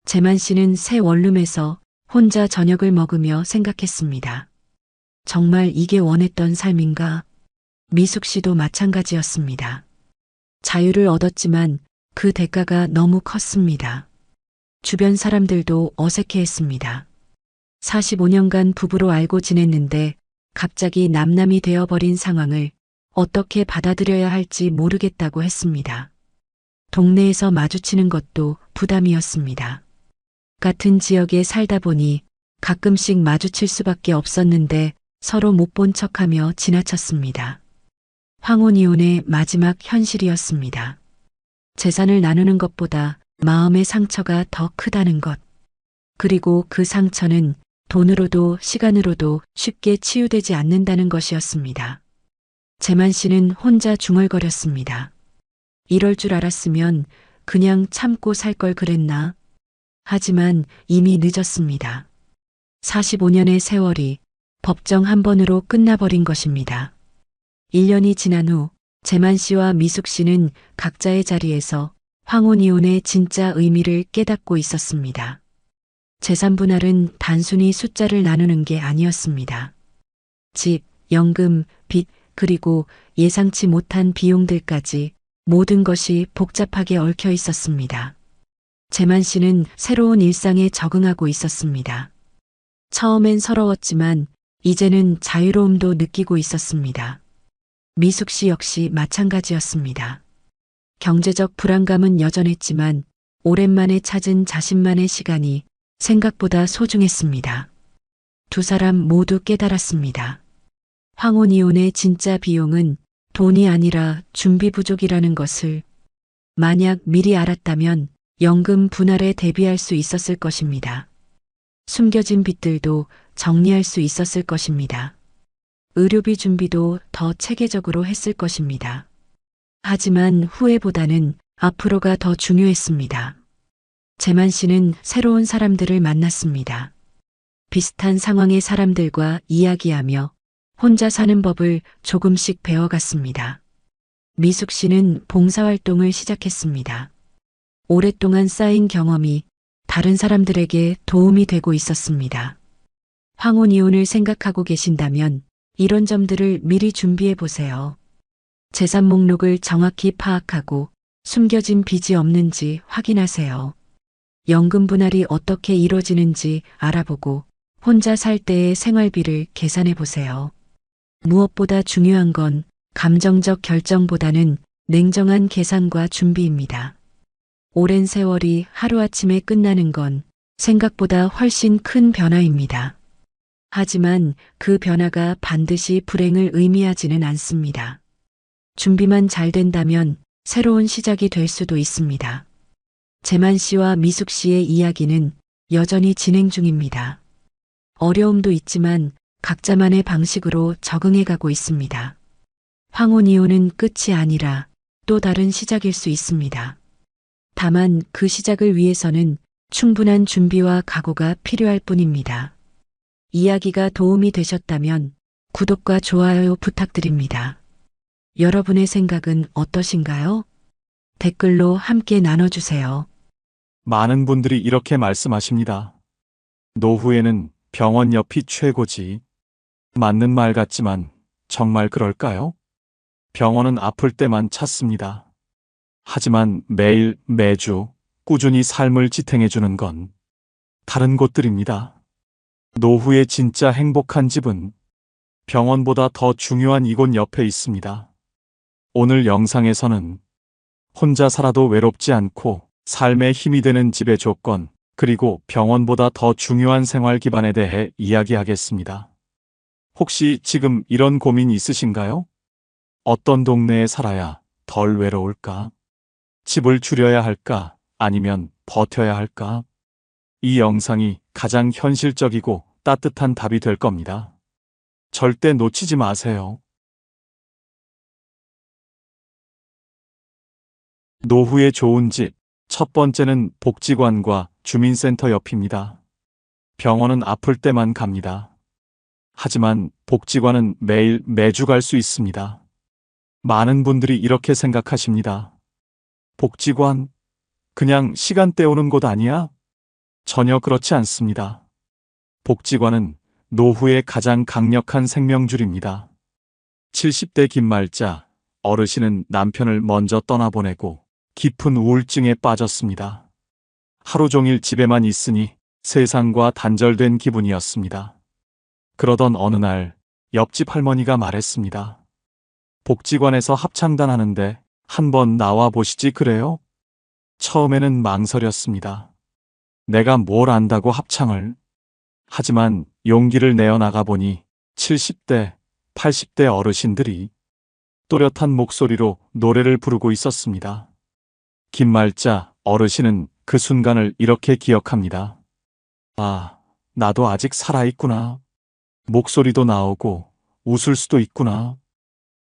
재만 씨는 새 원룸에서 혼자 저녁을 먹으며 생각했습니다. 정말 이게 원했던 삶인가? 미숙 씨도 마찬가지였습니다. 자유를 얻었지만 그 대가가 너무 컸습니다. 주변 사람들도 어색해했습니다. 45년간 부부로 알고 지냈는데 갑자기 남남이 되어버린 상황을 어떻게 받아들여야 할지 모르겠다고 했습니다. 동네에서 마주치는 것도 부담이었습니다. 같은 지역에 살다 보니 가끔씩 마주칠 수밖에 없었는데 서로 못 본 척하며 지나쳤습니다. 황혼이혼의 마지막 현실이었습니다. 재산을 나누는 것보다 마음의 상처가 더 크다는 것. 그리고 그 상처는 돈으로도 시간으로도 쉽게 치유되지 않는다는 것이었습니다. 재만 씨는 혼자 중얼거렸습니다. 이럴 줄 알았으면 그냥 참고 살 걸 그랬나? 하지만 이미 늦었습니다. 45년의 세월이 법정 한 번으로 끝나버린 것입니다. 1년이 지난 후 재만 씨와 미숙 씨는 각자의 자리에서 황혼이혼의 진짜 의미를 깨닫고 있었습니다. 재산 분할은 단순히 숫자를 나누는 게 아니었습니다. 집, 연금, 빚, 그리고 예상치 못한 비용들까지 모든 것이 복잡하게 얽혀 있었습니다. 재만 씨는 새로운 일상에 적응하고 있었습니다. 처음엔 서러웠지만 이제는 자유로움도 느끼고 있었습니다. 미숙 씨 역시 마찬가지였습니다. 경제적 불안감은 여전했지만 오랜만에 찾은 자신만의 시간이 생각보다 소중했습니다. 두 사람 모두 깨달았습니다. 황혼이혼의 진짜 비용은 돈이 아니라 준비 부족이라는 것을. 만약 미리 알았다면 연금 분할에 대비할 수 있었을 것입니다. 숨겨진 빚들도 정리할 수 있었을 것입니다. 의료비 준비도 더 체계적으로 했을 것입니다. 하지만 후회보다는 앞으로가 더 중요했습니다. 재만 씨는 새로운 사람들을 만났습니다. 비슷한 상황의 사람들과 이야기하며 혼자 사는 법을 조금씩 배워갔습니다. 미숙 씨는 봉사활동을 시작했습니다. 오랫동안 쌓인 경험이 다른 사람들에게 도움이 되고 있었습니다. 황혼이혼을 생각하고 계신다면 이런 점들을 미리 준비해 보세요. 재산 목록을 정확히 파악하고 숨겨진 빚이 없는지 확인하세요. 연금 분할이 어떻게 이루어지는지 알아보고 혼자 살 때의 생활비를 계산해 보세요. 무엇보다 중요한 건 감정적 결정보다는 냉정한 계산과 준비입니다. 오랜 세월이 하루아침에 끝나는 건 생각보다 훨씬 큰 변화입니다. 하지만 그 변화가 반드시 불행을 의미하지는 않습니다. 준비만 잘 된다면 새로운 시작이 될 수도 있습니다. 재만 씨와 미숙 씨의 이야기는 여전히 진행 중입니다. 어려움도 있지만 각자만의 방식으로 적응해가고 있습니다. 황혼이혼은 끝이 아니라 또 다른 시작일 수 있습니다. 다만 그 시작을 위해서는 충분한 준비와 각오가 필요할 뿐입니다. 이야기가 도움이 되셨다면 구독과 좋아요 부탁드립니다. 여러분의 생각은 어떠신가요? 댓글로 함께 나눠주세요. 많은 분들이 이렇게 말씀하십니다. 노후에는 병원 옆이 최고지. 맞는 말 같지만 정말 그럴까요? 병원은 아플 때만 찾습니다. 하지만 매일, 매주 꾸준히 삶을 지탱해주는 건 다른 곳들입니다. 노후의 진짜 행복한 집은 병원보다 더 중요한 이곳 옆에 있습니다. 오늘 영상에서는 혼자 살아도 외롭지 않고 삶에 힘이 되는 집의 조건, 그리고 병원보다 더 중요한 생활 기반에 대해 이야기하겠습니다. 혹시 지금 이런 고민 있으신가요? 어떤 동네에 살아야 덜 외로울까? 집을 줄여야 할까? 아니면 버텨야 할까? 이 영상이 가장 현실적이고 따뜻한 답이 될 겁니다. 절대 놓치지 마세요. 노후에 좋은 집. 첫 번째는 복지관과 주민센터 옆입니다. 병원은 아플 때만 갑니다. 하지만 복지관은 매일 매주 갈 수 있습니다. 많은 분들이 이렇게 생각하십니다. 복지관? 그냥 시간 때우는 곳 아니야? 전혀 그렇지 않습니다. 복지관은 노후의 가장 강력한 생명줄입니다. 70대 김말자 어르신은 남편을 먼저 떠나보내고 깊은 우울증에 빠졌습니다. 하루 종일 집에만 있으니 세상과 단절된 기분이었습니다. 그러던 어느 날 옆집 할머니가 말했습니다. 복지관에서 합창단 하는데 한번 나와 보시지 그래요? 처음에는 망설였습니다. 내가 뭘 안다고 합창을. 하지만 용기를 내어 나가보니 70대, 80대 어르신들이 또렷한 목소리로 노래를 부르고 있었습니다. 김말자 어르신은 그 순간을 이렇게 기억합니다. 아, 나도 아직 살아있구나. 목소리도 나오고 웃을 수도 있구나.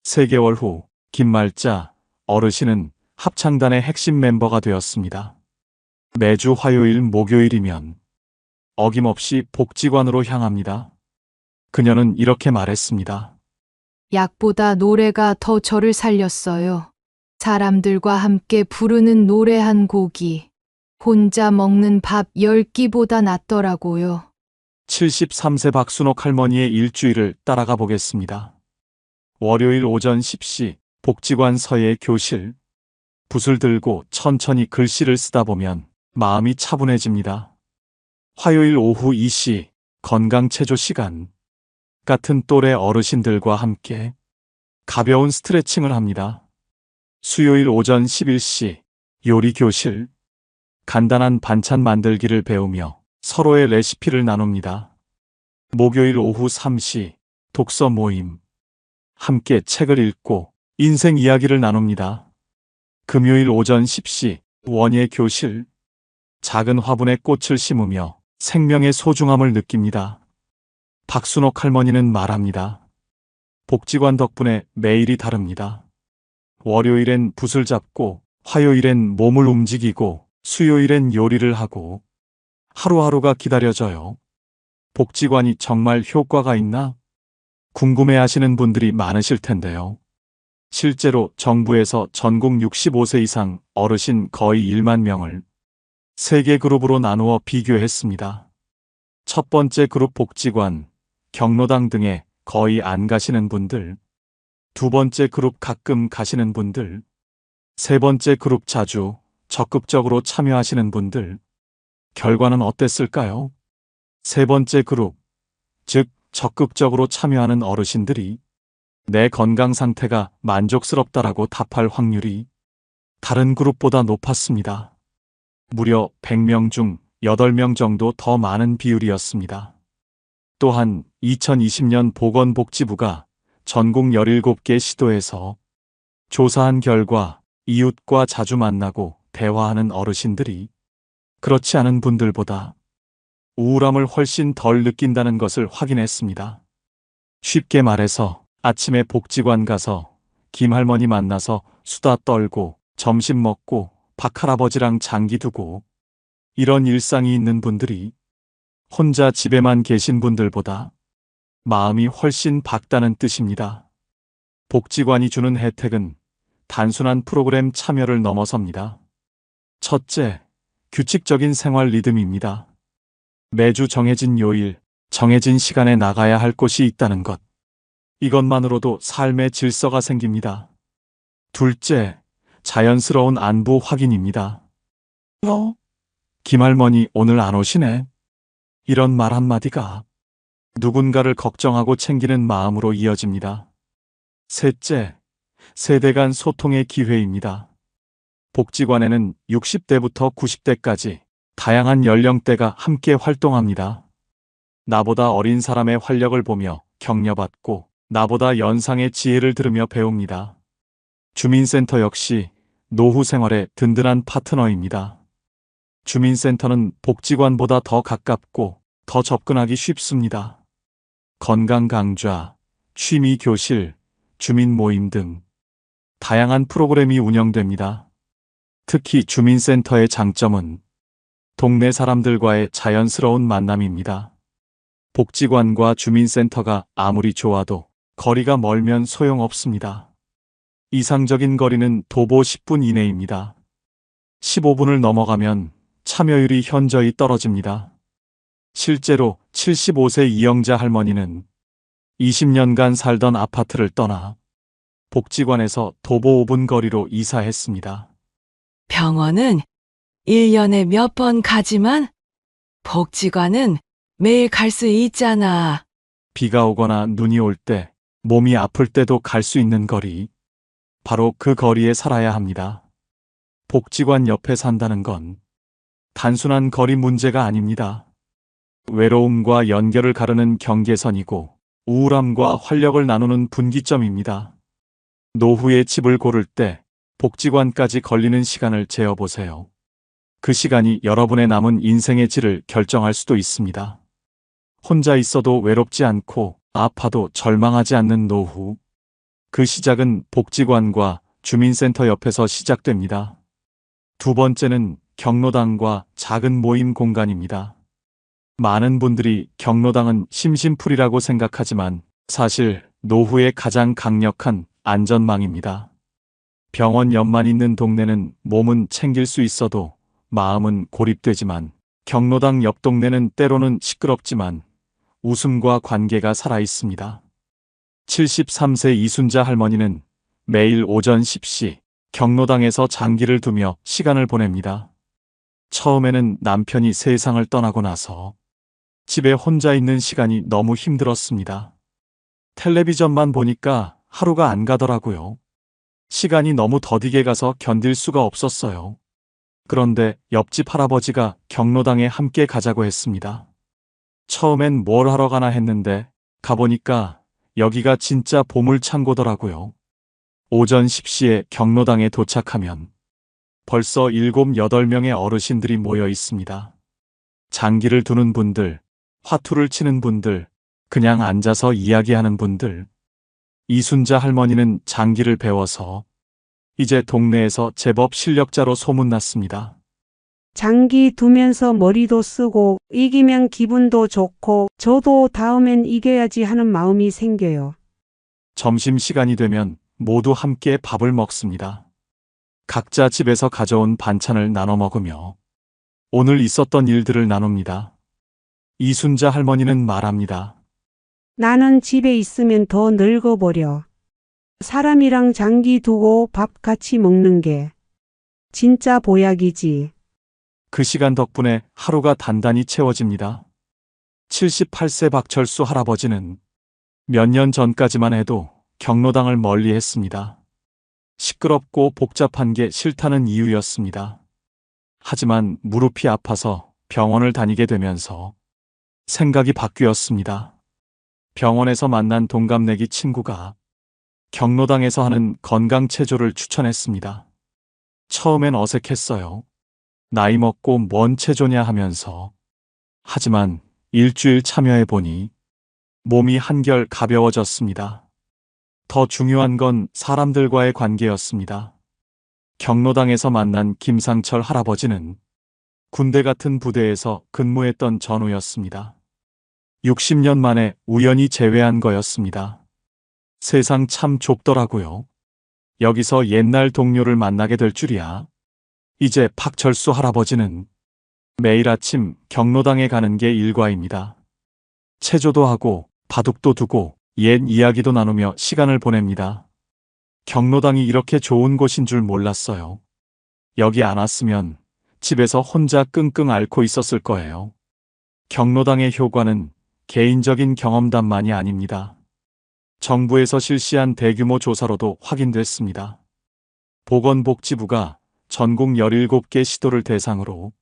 3개월 후 김말자 어르신은 합창단의 핵심 멤버가 되었습니다. 매주 화요일, 목요일이면 어김없이 복지관으로 향합니다. 그녀는 이렇게 말했습니다. 약보다 노래가 더 저를 살렸어요. 사람들과 함께 부르는 노래 한 곡이 혼자 먹는 밥 10끼보다 낫더라고요. 73세 박순옥 할머니의 일주일을 따라가 보겠습니다. 월요일 오전 10시 복지관 서예 교실. 붓을 들고 천천히 글씨를 쓰다 보면 마음이 차분해집니다. 화요일 오후 2시 건강체조 시간. 같은 또래 어르신들과 함께 가벼운 스트레칭을 합니다. 수요일 오전 11시 요리 교실. 간단한 반찬 만들기를 배우며 서로의 레시피를 나눕니다. 목요일 오후 3시 독서 모임. 함께 책을 읽고 인생 이야기를 나눕니다. 금요일 오전 10시 원예 교실. 작은 화분에 꽃을 심으며 생명의 소중함을 느낍니다. 박순옥 할머니는 말합니다. 복지관 덕분에 매일이 다릅니다. 월요일엔 붓을 잡고, 화요일엔 몸을 움직이고, 수요일엔 요리를 하고, 하루하루가 기다려져요. 복지관이 정말 효과가 있나? 궁금해 하시는 분들이 많으실 텐데요. 실제로 정부에서 전국 65세 이상 어르신 거의 1만 명을 3개 그룹으로 나누어 비교했습니다. 첫 번째 그룹 복지관, 경로당 등에 거의 안 가시는 분들, 두 번째 그룹 가끔 가시는 분들, 세 번째 그룹 자주, 적극적으로 참여하시는 분들. 결과는 어땠을까요? 세 번째 그룹, 즉 적극적으로 참여하는 어르신들이 내 건강 상태가 만족스럽다라고 답할 확률이 다른 그룹보다 높았습니다. 무려 100명 중 8명 정도 더 많은 비율이었습니다. 또한 2020년 보건복지부가 전국 17개 시도에서 조사한 결과 이웃과 자주 만나고 대화하는 어르신들이 그렇지 않은 분들보다 우울함을 훨씬 덜 느낀다는 것을 확인했습니다. 쉽게 말해서 아침에 복지관 가서 김할머니 만나서 수다 떨고 점심 먹고 박할아버지랑 장기 두고 이런 일상이 있는 분들이 혼자 집에만 계신 분들보다 마음이 훨씬 밝다는 뜻입니다. 복지관이 주는 혜택은 단순한 프로그램 참여를 넘어섭니다. 첫째, 규칙적인 생활 리듬입니다. 매주 정해진 요일, 정해진 시간에 나가야 할 곳이 있다는 것. 이것만으로도 삶의 질서가 생깁니다. 둘째, 자연스러운 안부 확인입니다. 김할머니 오늘 안 오시네? 이런 말 한마디가 누군가를 걱정하고 챙기는 마음으로 이어집니다. 셋째, 세대 간 소통의 기회입니다. 복지관에는 60대부터 90대까지 다양한 연령대가 함께 활동합니다. 나보다 어린 사람의 활력을 보며 격려받고 나보다 연상의 지혜를 들으며 배웁니다. 주민센터 역시 노후 생활의 든든한 파트너입니다. 주민센터는 복지관보다 더 가깝고 더 접근하기 쉽습니다. 건강 강좌, 취미 교실, 주민 모임 등 다양한 프로그램이 운영됩니다. 특히 주민센터의 장점은 동네 사람들과의 자연스러운 만남입니다. 복지관과 주민센터가 아무리 좋아도 거리가 멀면 소용없습니다. 이상적인 거리는 도보 10분 이내입니다. 15분을 넘어가면 참여율이 현저히 떨어집니다. 실제로 75세 이영자 할머니는 20년간 살던 아파트를 떠나 복지관에서 도보 5분 거리로 이사했습니다. 병원은 1년에 몇 번 가지만 복지관은 매일 갈 수 있잖아. 비가 오거나 눈이 올 때, 몸이 아플 때도 갈 수 있는 거리. 바로 그 거리에 살아야 합니다. 복지관 옆에 산다는 건 단순한 거리 문제가 아닙니다. 외로움과 연결을 가르는 경계선이고 우울함과 활력을 나누는 분기점입니다. 노후의 집을 고를 때 복지관까지 걸리는 시간을 재어보세요. 그 시간이 여러분의 남은 인생의 질을 결정할 수도 있습니다. 혼자 있어도 외롭지 않고 아파도 절망하지 않는 노후. 그 시작은 복지관과 주민센터 옆에서 시작됩니다. 두 번째는 경로당과 작은 모임 공간입니다. 많은 분들이 경로당은 심심풀이라고 생각하지만 사실 노후의 가장 강력한 안전망입니다. 병원 옆만 있는 동네는 몸은 챙길 수 있어도 마음은 고립되지만 경로당 옆 동네는 때로는 시끄럽지만 웃음과 관계가 살아 있습니다. 73세 이순자 할머니는 매일 오전 10시 경로당에서 장기를 두며 시간을 보냅니다. 처음에는 남편이 세상을 떠나고 나서 집에 혼자 있는 시간이 너무 힘들었습니다. 텔레비전만 보니까 하루가 안 가더라고요. 시간이 너무 더디게 가서 견딜 수가 없었어요. 그런데 옆집 할아버지가 경로당에 함께 가자고 했습니다. 처음엔 뭘 하러 가나 했는데 가보니까 여기가 진짜 보물창고더라고요. 오전 10시에 경로당에 도착하면 벌써 7, 8명의 어르신들이 모여 있습니다. 장기를 두는 분들, 화투를 치는 분들, 그냥 앉아서 이야기하는 분들. 이순자 할머니는 장기를 배워서 이제 동네에서 제법 실력자로 소문났습니다. 장기 두면서 머리도 쓰고 이기면 기분도 좋고 저도 다음엔 이겨야지 하는 마음이 생겨요. 점심시간이 되면 모두 함께 밥을 먹습니다. 각자 집에서 가져온 반찬을 나눠 먹으며 오늘 있었던 일들을 나눕니다. 이순자 할머니는 말합니다. 나는 집에 있으면 더 늙어버려. 사람이랑 장기 두고 밥 같이 먹는 게 진짜 보약이지. 그 시간 덕분에 하루가 단단히 채워집니다. 78세 박철수 할아버지는 몇 년 전까지만 해도 경로당을 멀리 했습니다. 시끄럽고 복잡한 게 싫다는 이유였습니다. 하지만 무릎이 아파서 병원을 다니게 되면서 생각이 바뀌었습니다. 병원에서 만난 동갑내기 친구가 경로당에서 하는 건강체조를 추천했습니다. 처음엔 어색했어요. 나이 먹고 뭔 체조냐 하면서. 하지만 일주일 참여해보니 몸이 한결 가벼워졌습니다. 더 중요한 건 사람들과의 관계였습니다. 경로당에서 만난 김상철 할아버지는 군대 같은 부대에서 근무했던 전우였습니다. 60년 만에 우연히 재회한 거였습니다. 세상 참 좁더라고요. 여기서 옛날 동료를 만나게 될 줄이야. 이제 박철수 할아버지는 매일 아침 경로당에 가는 게 일과입니다. 체조도 하고 바둑도 두고 옛 이야기도 나누며 시간을 보냅니다. 경로당이 이렇게 좋은 곳인 줄 몰랐어요. 여기 안 왔으면 집에서 혼자 끙끙 앓고 있었을 거예요. 경로당의 효과는 개인적인 경험담만이 아닙니다. 정부에서 실시한 대규모 조사로도 확인됐습니다. 보건복지부가 전국 17개 시도를 대상으로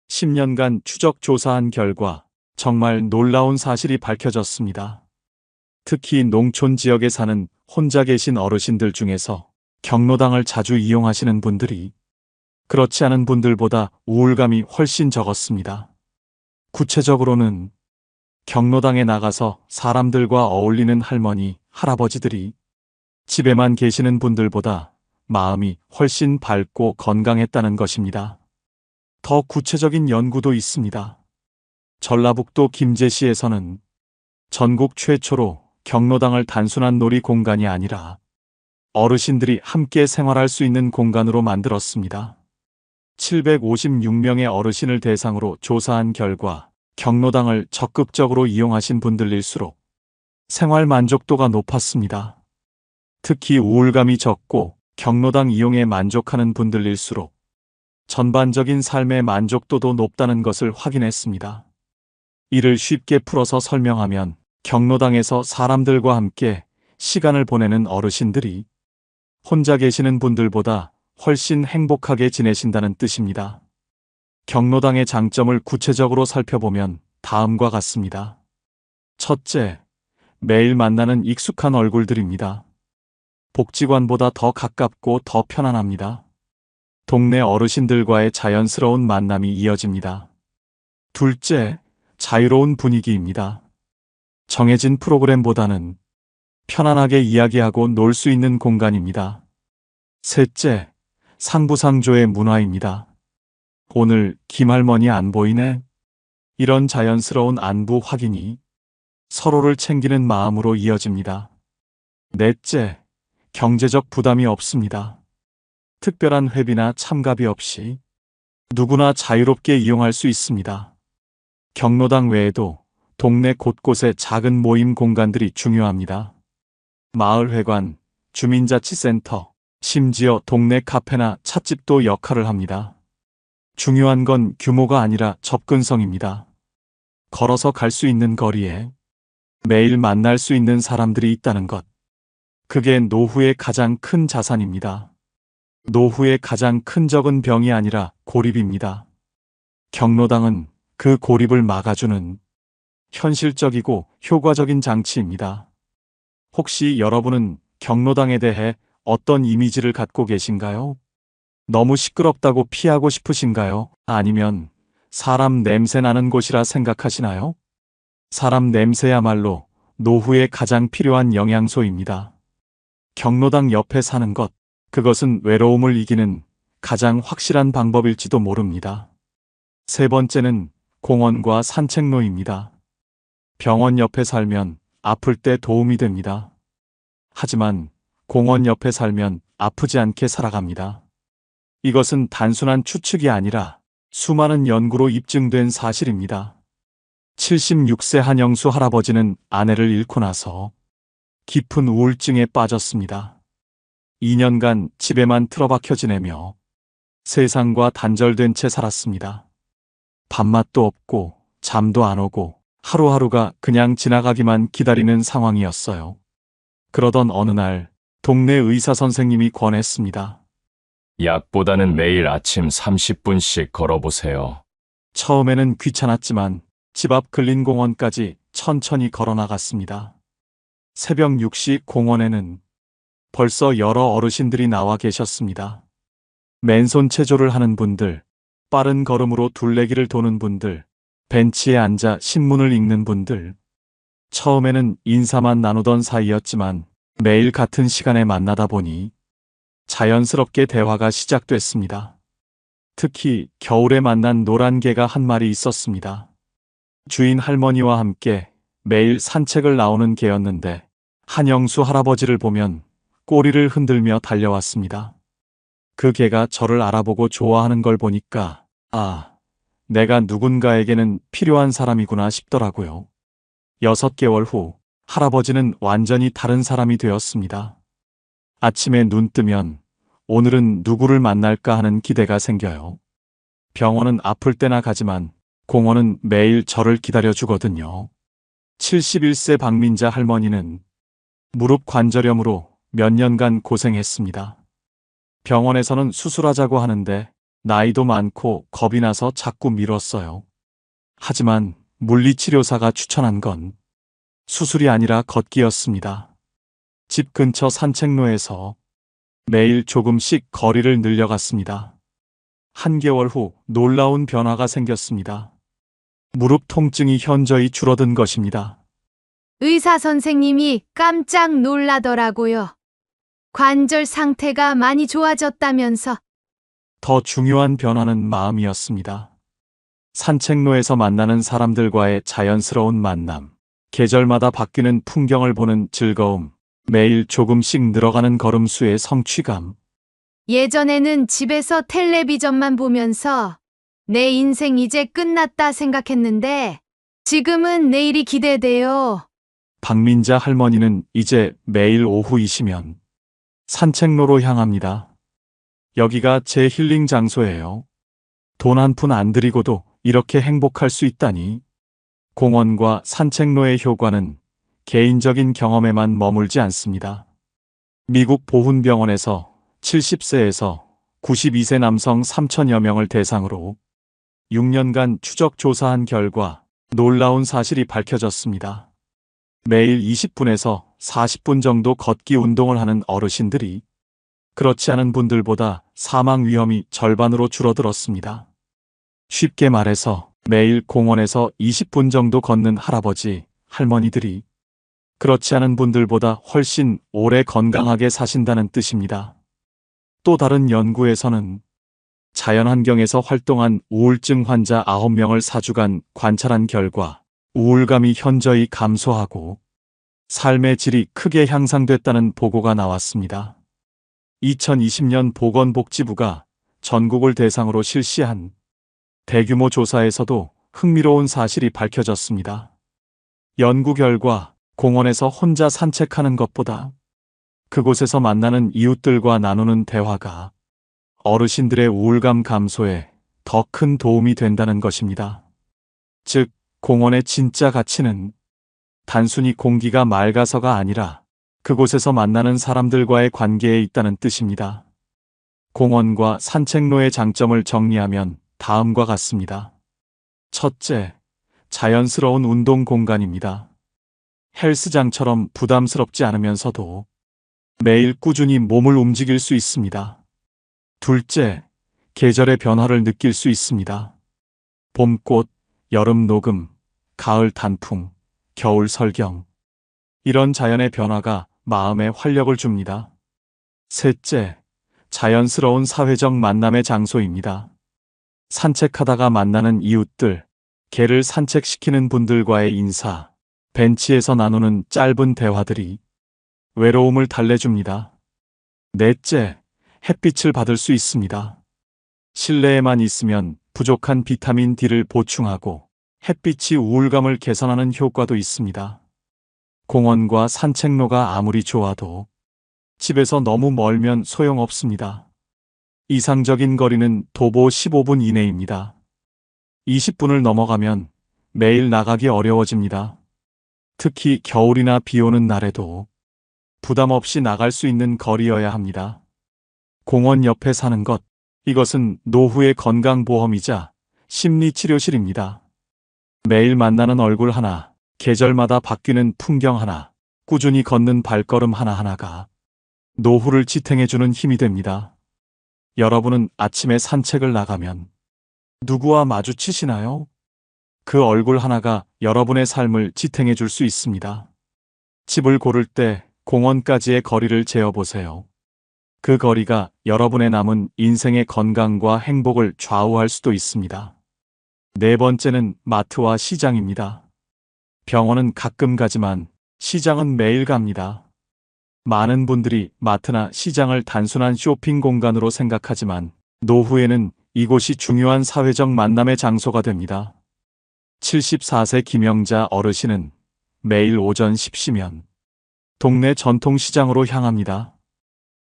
10년간 추적 조사한 결과 정말 놀라운 사실이 밝혀졌습니다. 특히 농촌 지역에 사는 혼자 계신 어르신들 중에서 경로당을 자주 이용하시는 분들이 그렇지 않은 분들보다 우울감이 훨씬 적었습니다. 구체적으로는 경로당에 나가서 사람들과 어울리는 할머니, 할아버지들이 집에만 계시는 분들보다 마음이 훨씬 밝고 건강했다는 것입니다. 더 구체적인 연구도 있습니다. 전라북도 김제시에서는 전국 최초로 경로당을 단순한 놀이 공간이 아니라 어르신들이 함께 생활할 수 있는 공간으로 만들었습니다. 756명의 어르신을 대상으로 조사한 결과 경로당을 적극적으로 이용하신 분들일수록 생활 만족도가 높았습니다. 특히 우울감이 적고 경로당 이용에 만족하는 분들일수록 전반적인 삶의 만족도도 높다는 것을 확인했습니다. 이를 쉽게 풀어서 설명하면 경로당에서 사람들과 함께 시간을 보내는 어르신들이 혼자 계시는 분들보다 훨씬 행복하게 지내신다는 뜻입니다. 경로당의 장점을 구체적으로 살펴보면 다음과 같습니다. 첫째, 매일 만나는 익숙한 얼굴들입니다. 복지관보다 더 가깝고 더 편안합니다. 동네 어르신들과의 자연스러운 만남이 이어집니다. 둘째, 자유로운 분위기입니다. 정해진 프로그램보다는 편안하게 이야기하고 놀 수 있는 공간입니다. 셋째, 상부상조의 문화입니다. 오늘 김할머니 안 보이네? 이런 자연스러운 안부 확인이 서로를 챙기는 마음으로 이어집니다. 넷째, 경제적 부담이 없습니다. 특별한 회비나 참가비 없이 누구나 자유롭게 이용할 수 있습니다. 경로당 외에도 동네 곳곳에 작은 모임 공간들이 중요합니다. 마을회관, 주민자치센터, 심지어 동네 카페나 찻집도 역할을 합니다. 중요한 건 규모가 아니라 접근성입니다. 걸어서 갈 수 있는 거리에 매일 만날 수 있는 사람들이 있다는 것. 그게 노후의 가장 큰 자산입니다. 노후의 가장 큰 적은 병이 아니라 고립입니다. 경로당은 그 고립을 막아주는 현실적이고 효과적인 장치입니다. 혹시 여러분은 경로당에 대해 어떤 이미지를 갖고 계신가요? 너무 시끄럽다고 피하고 싶으신가요? 아니면 사람 냄새 나는 곳이라 생각하시나요? 사람 냄새야말로 노후에 가장 필요한 영양소입니다. 경로당 옆에 사는 것, 그것은 외로움을 이기는 가장 확실한 방법일지도 모릅니다. 세 번째는 공원과 산책로입니다. 병원 옆에 살면 아플 때 도움이 됩니다. 하지만 공원 옆에 살면 아프지 않게 살아갑니다. 이것은 단순한 추측이 아니라 수많은 연구로 입증된 사실입니다. 76세 한영수 할아버지는 아내를 잃고 나서 깊은 우울증에 빠졌습니다. 2년간 집에만 틀어박혀 지내며 세상과 단절된 채 살았습니다. 밥맛도 없고 잠도 안 오고 하루하루가 그냥 지나가기만 기다리는 상황이었어요. 그러던 어느 날 동네 의사 선생님이 권했습니다. 약보다는 매일 아침 30분씩 걸어보세요. 처음에는 귀찮았지만 집 앞 근린공원까지 천천히 걸어 나갔습니다. 새벽 6시 공원에는 벌써 여러 어르신들이 나와 계셨습니다. 맨손 체조를 하는 분들, 빠른 걸음으로 둘레길을 도는 분들, 벤치에 앉아 신문을 읽는 분들. 처음에는 인사만 나누던 사이였지만 매일 같은 시간에 만나다 보니 자연스럽게 대화가 시작됐습니다. 특히 겨울에 만난 노란 개가 한 마리 있었습니다. 주인 할머니와 함께 매일 산책을 나오는 개였는데 한영수 할아버지를 보면 꼬리를 흔들며 달려왔습니다. 그 개가 저를 알아보고 좋아하는 걸 보니까 내가 누군가에게는 필요한 사람이구나 싶더라고요. 6개월 후 할아버지는 완전히 다른 사람이 되었습니다. 아침에 눈 뜨면 오늘은 누구를 만날까 하는 기대가 생겨요. 병원은 아플 때나 가지만 공원은 매일 저를 기다려주거든요. 71세 박민자 할머니는 무릎 관절염으로 몇 년간 고생했습니다. 병원에서는 수술하자고 하는데 나이도 많고 겁이 나서 자꾸 미뤘어요. 하지만 물리치료사가 추천한 건 수술이 아니라 걷기였습니다. 집 근처 산책로에서 매일 조금씩 거리를 늘려갔습니다. 한개월 후 놀라운 변화가 생겼습니다. 무릎 통증이 현저히 줄어든 것입니다. 의사 선생님이 깜짝 놀라더라고요. 관절 상태가 많이 좋아졌다면서. 더 중요한 변화는 마음이었습니다. 산책로에서 만나는 사람들과의 자연스러운 만남, 계절마다 바뀌는 풍경을 보는 즐거움, 매일 조금씩 늘어가는 걸음수의 성취감. 예전에는 집에서 텔레비전만 보면서 내 인생 이제 끝났다 생각했는데 지금은 내일이 기대돼요. 박민자 할머니는 이제 매일 오후이시면 산책로로 향합니다. 여기가 제 힐링 장소예요. 돈 한 푼 안 들이고도 이렇게 행복할 수 있다니. 공원과 산책로의 효과는 개인적인 경험에만 머물지 않습니다. 미국 보훈병원에서 70세에서 92세 남성 3천여 명을 대상으로 6년간 추적 조사한 결과 놀라운 사실이 밝혀졌습니다. 매일 20분에서 40분 정도 걷기 운동을 하는 어르신들이 그렇지 않은 분들보다 사망 위험이 절반으로 줄어들었습니다. 쉽게 말해서 매일 공원에서 20분 정도 걷는 할아버지, 할머니들이 그렇지 않은 분들보다 훨씬 오래 건강하게 사신다는 뜻입니다. 또 다른 연구에서는 자연환경에서 활동한 우울증 환자 9명을 4주간 관찰한 결과 우울감이 현저히 감소하고 삶의 질이 크게 향상됐다는 보고가 나왔습니다. 2020년 보건복지부가 전국을 대상으로 실시한 대규모 조사에서도 흥미로운 사실이 밝혀졌습니다. 연구 결과 공원에서 혼자 산책하는 것보다 그곳에서 만나는 이웃들과 나누는 대화가 어르신들의 우울감 감소에 더 큰 도움이 된다는 것입니다. 즉, 공원의 진짜 가치는 단순히 공기가 맑아서가 아니라 그곳에서 만나는 사람들과의 관계에 있다는 뜻입니다. 공원과 산책로의 장점을 정리하면 다음과 같습니다. 첫째, 자연스러운 운동 공간입니다. 헬스장처럼 부담스럽지 않으면서도 매일 꾸준히 몸을 움직일 수 있습니다. 둘째, 계절의 변화를 느낄 수 있습니다. 봄꽃, 여름 녹음, 가을 단풍, 겨울 설경. 이런 자연의 변화가 마음에 활력을 줍니다. 셋째, 자연스러운 사회적 만남의 장소입니다. 산책하다가 만나는 이웃들, 개를 산책시키는 분들과의 인사, 벤치에서 나누는 짧은 대화들이 외로움을 달래줍니다. 넷째, 햇빛을 받을 수 있습니다. 실내에만 있으면 부족한 비타민 D를 보충하고 햇빛이 우울감을 개선하는 효과도 있습니다. 공원과 산책로가 아무리 좋아도 집에서 너무 멀면 소용없습니다. 이상적인 거리는 도보 15분 이내입니다. 20분을 넘어가면 매일 나가기 어려워집니다. 특히 겨울이나 비 오는 날에도 부담 없이 나갈 수 있는 거리여야 합니다. 공원 옆에 사는 것, 이것은 노후의 건강보험이자 심리치료실입니다. 매일 만나는 얼굴 하나, 계절마다 바뀌는 풍경 하나, 꾸준히 걷는 발걸음 하나하나가 노후를 지탱해주는 힘이 됩니다. 여러분은 아침에 산책을 나가면 누구와 마주치시나요? 그 얼굴 하나가 여러분의 삶을 지탱해 줄 수 있습니다. 집을 고를 때 공원까지의 거리를 재어보세요. 그 거리가 여러분의 남은 인생의 건강과 행복을 좌우할 수도 있습니다. 네 번째는 마트와 시장입니다. 병원은 가끔 가지만 시장은 매일 갑니다. 많은 분들이 마트나 시장을 단순한 쇼핑 공간으로 생각하지만 노후에는 이곳이 중요한 사회적 만남의 장소가 됩니다. 74세 김영자 어르신은 매일 오전 10시면 동네 전통시장으로 향합니다.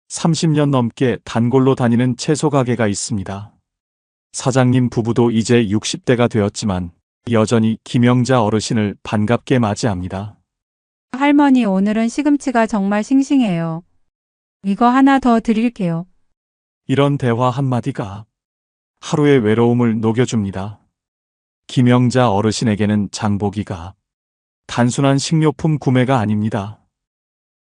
30년 넘게 단골로 다니는 채소 가게가 있습니다. 사장님 부부도 이제 60대가 되었지만 여전히 김영자 어르신을 반갑게 맞이합니다. 할머니, 오늘은 시금치가 정말 싱싱해요. 이거 하나 더 드릴게요. 이런 대화 한마디가 하루의 외로움을 녹여줍니다. 김영자 어르신에게는 장보기가 단순한 식료품 구매가 아닙니다.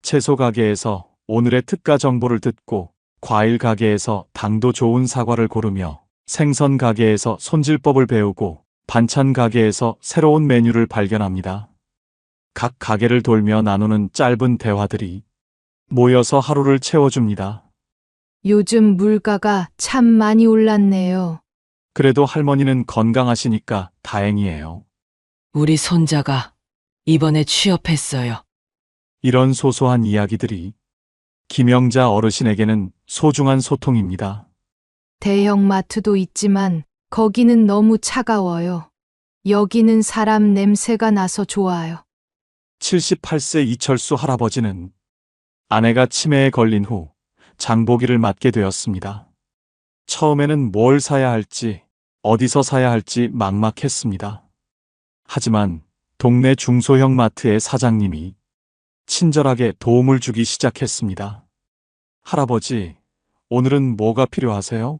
채소 가게에서 오늘의 특가 정보를 듣고 과일 가게에서 당도 좋은 사과를 고르며 생선 가게에서 손질법을 배우고 반찬 가게에서 새로운 메뉴를 발견합니다. 각 가게를 돌며 나누는 짧은 대화들이 모여서 하루를 채워줍니다. 요즘 물가가 참 많이 올랐네요. 그래도 할머니는 건강하시니까 다행이에요. 우리 손자가 이번에 취업했어요. 이런 소소한 이야기들이 김영자 어르신에게는 소중한 소통입니다. 대형 마트도 있지만 거기는 너무 차가워요. 여기는 사람 냄새가 나서 좋아요. 78세 이철수 할아버지는 아내가 치매에 걸린 후 장보기를 맡게 되었습니다. 처음에는 뭘 사야 할지, 어디서 사야 할지 막막했습니다. 하지만 동네 중소형 마트의 사장님이 친절하게 도움을 주기 시작했습니다. 할아버지, 오늘은 뭐가 필요하세요?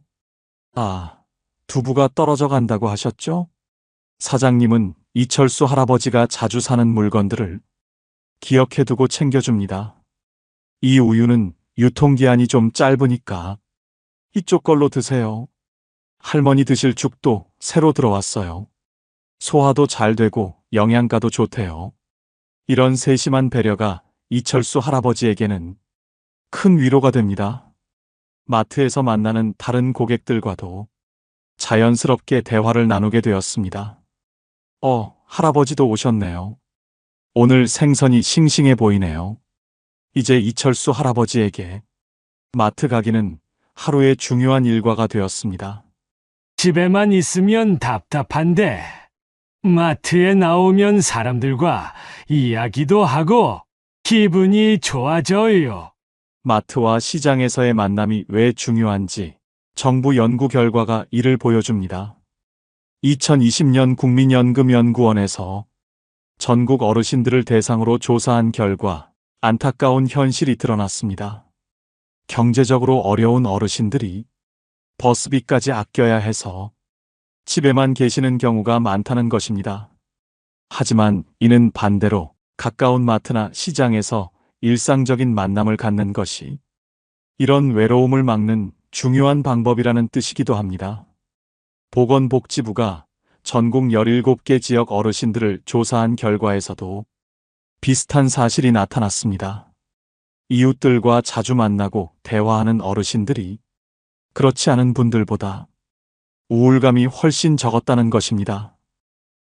아, 두부가 떨어져 간다고 하셨죠? 사장님은 이철수 할아버지가 자주 사는 물건들을 기억해두고 챙겨줍니다. 이 우유는 유통기한이 좀 짧으니까 이쪽 걸로 드세요. 할머니 드실 죽도 새로 들어왔어요. 소화도 잘 되고 영양가도 좋대요. 이런 세심한 배려가 이철수 할아버지에게는 큰 위로가 됩니다. 마트에서 만나는 다른 고객들과도 자연스럽게 대화를 나누게 되었습니다. 할아버지도 오셨네요. 오늘 생선이 싱싱해 보이네요. 이제 이철수 할아버지에게 마트 가기는 하루의 중요한 일과가 되었습니다. 집에만 있으면 답답한데 마트에 나오면 사람들과 이야기도 하고 기분이 좋아져요. 마트와 시장에서의 만남이 왜 중요한지 정부 연구 결과가 이를 보여줍니다. 2020년 국민연금연구원에서 전국 어르신들을 대상으로 조사한 결과 안타까운 현실이 드러났습니다. 경제적으로 어려운 어르신들이 버스비까지 아껴야 해서 집에만 계시는 경우가 많다는 것입니다. 하지만 이는 반대로 가까운 마트나 시장에서 일상적인 만남을 갖는 것이 이런 외로움을 막는 중요한 방법이라는 뜻이기도 합니다. 보건복지부가 전국 17개 지역 어르신들을 조사한 결과에서도 비슷한 사실이 나타났습니다. 이웃들과 자주 만나고 대화하는 어르신들이 그렇지 않은 분들보다 우울감이 훨씬 적었다는 것입니다.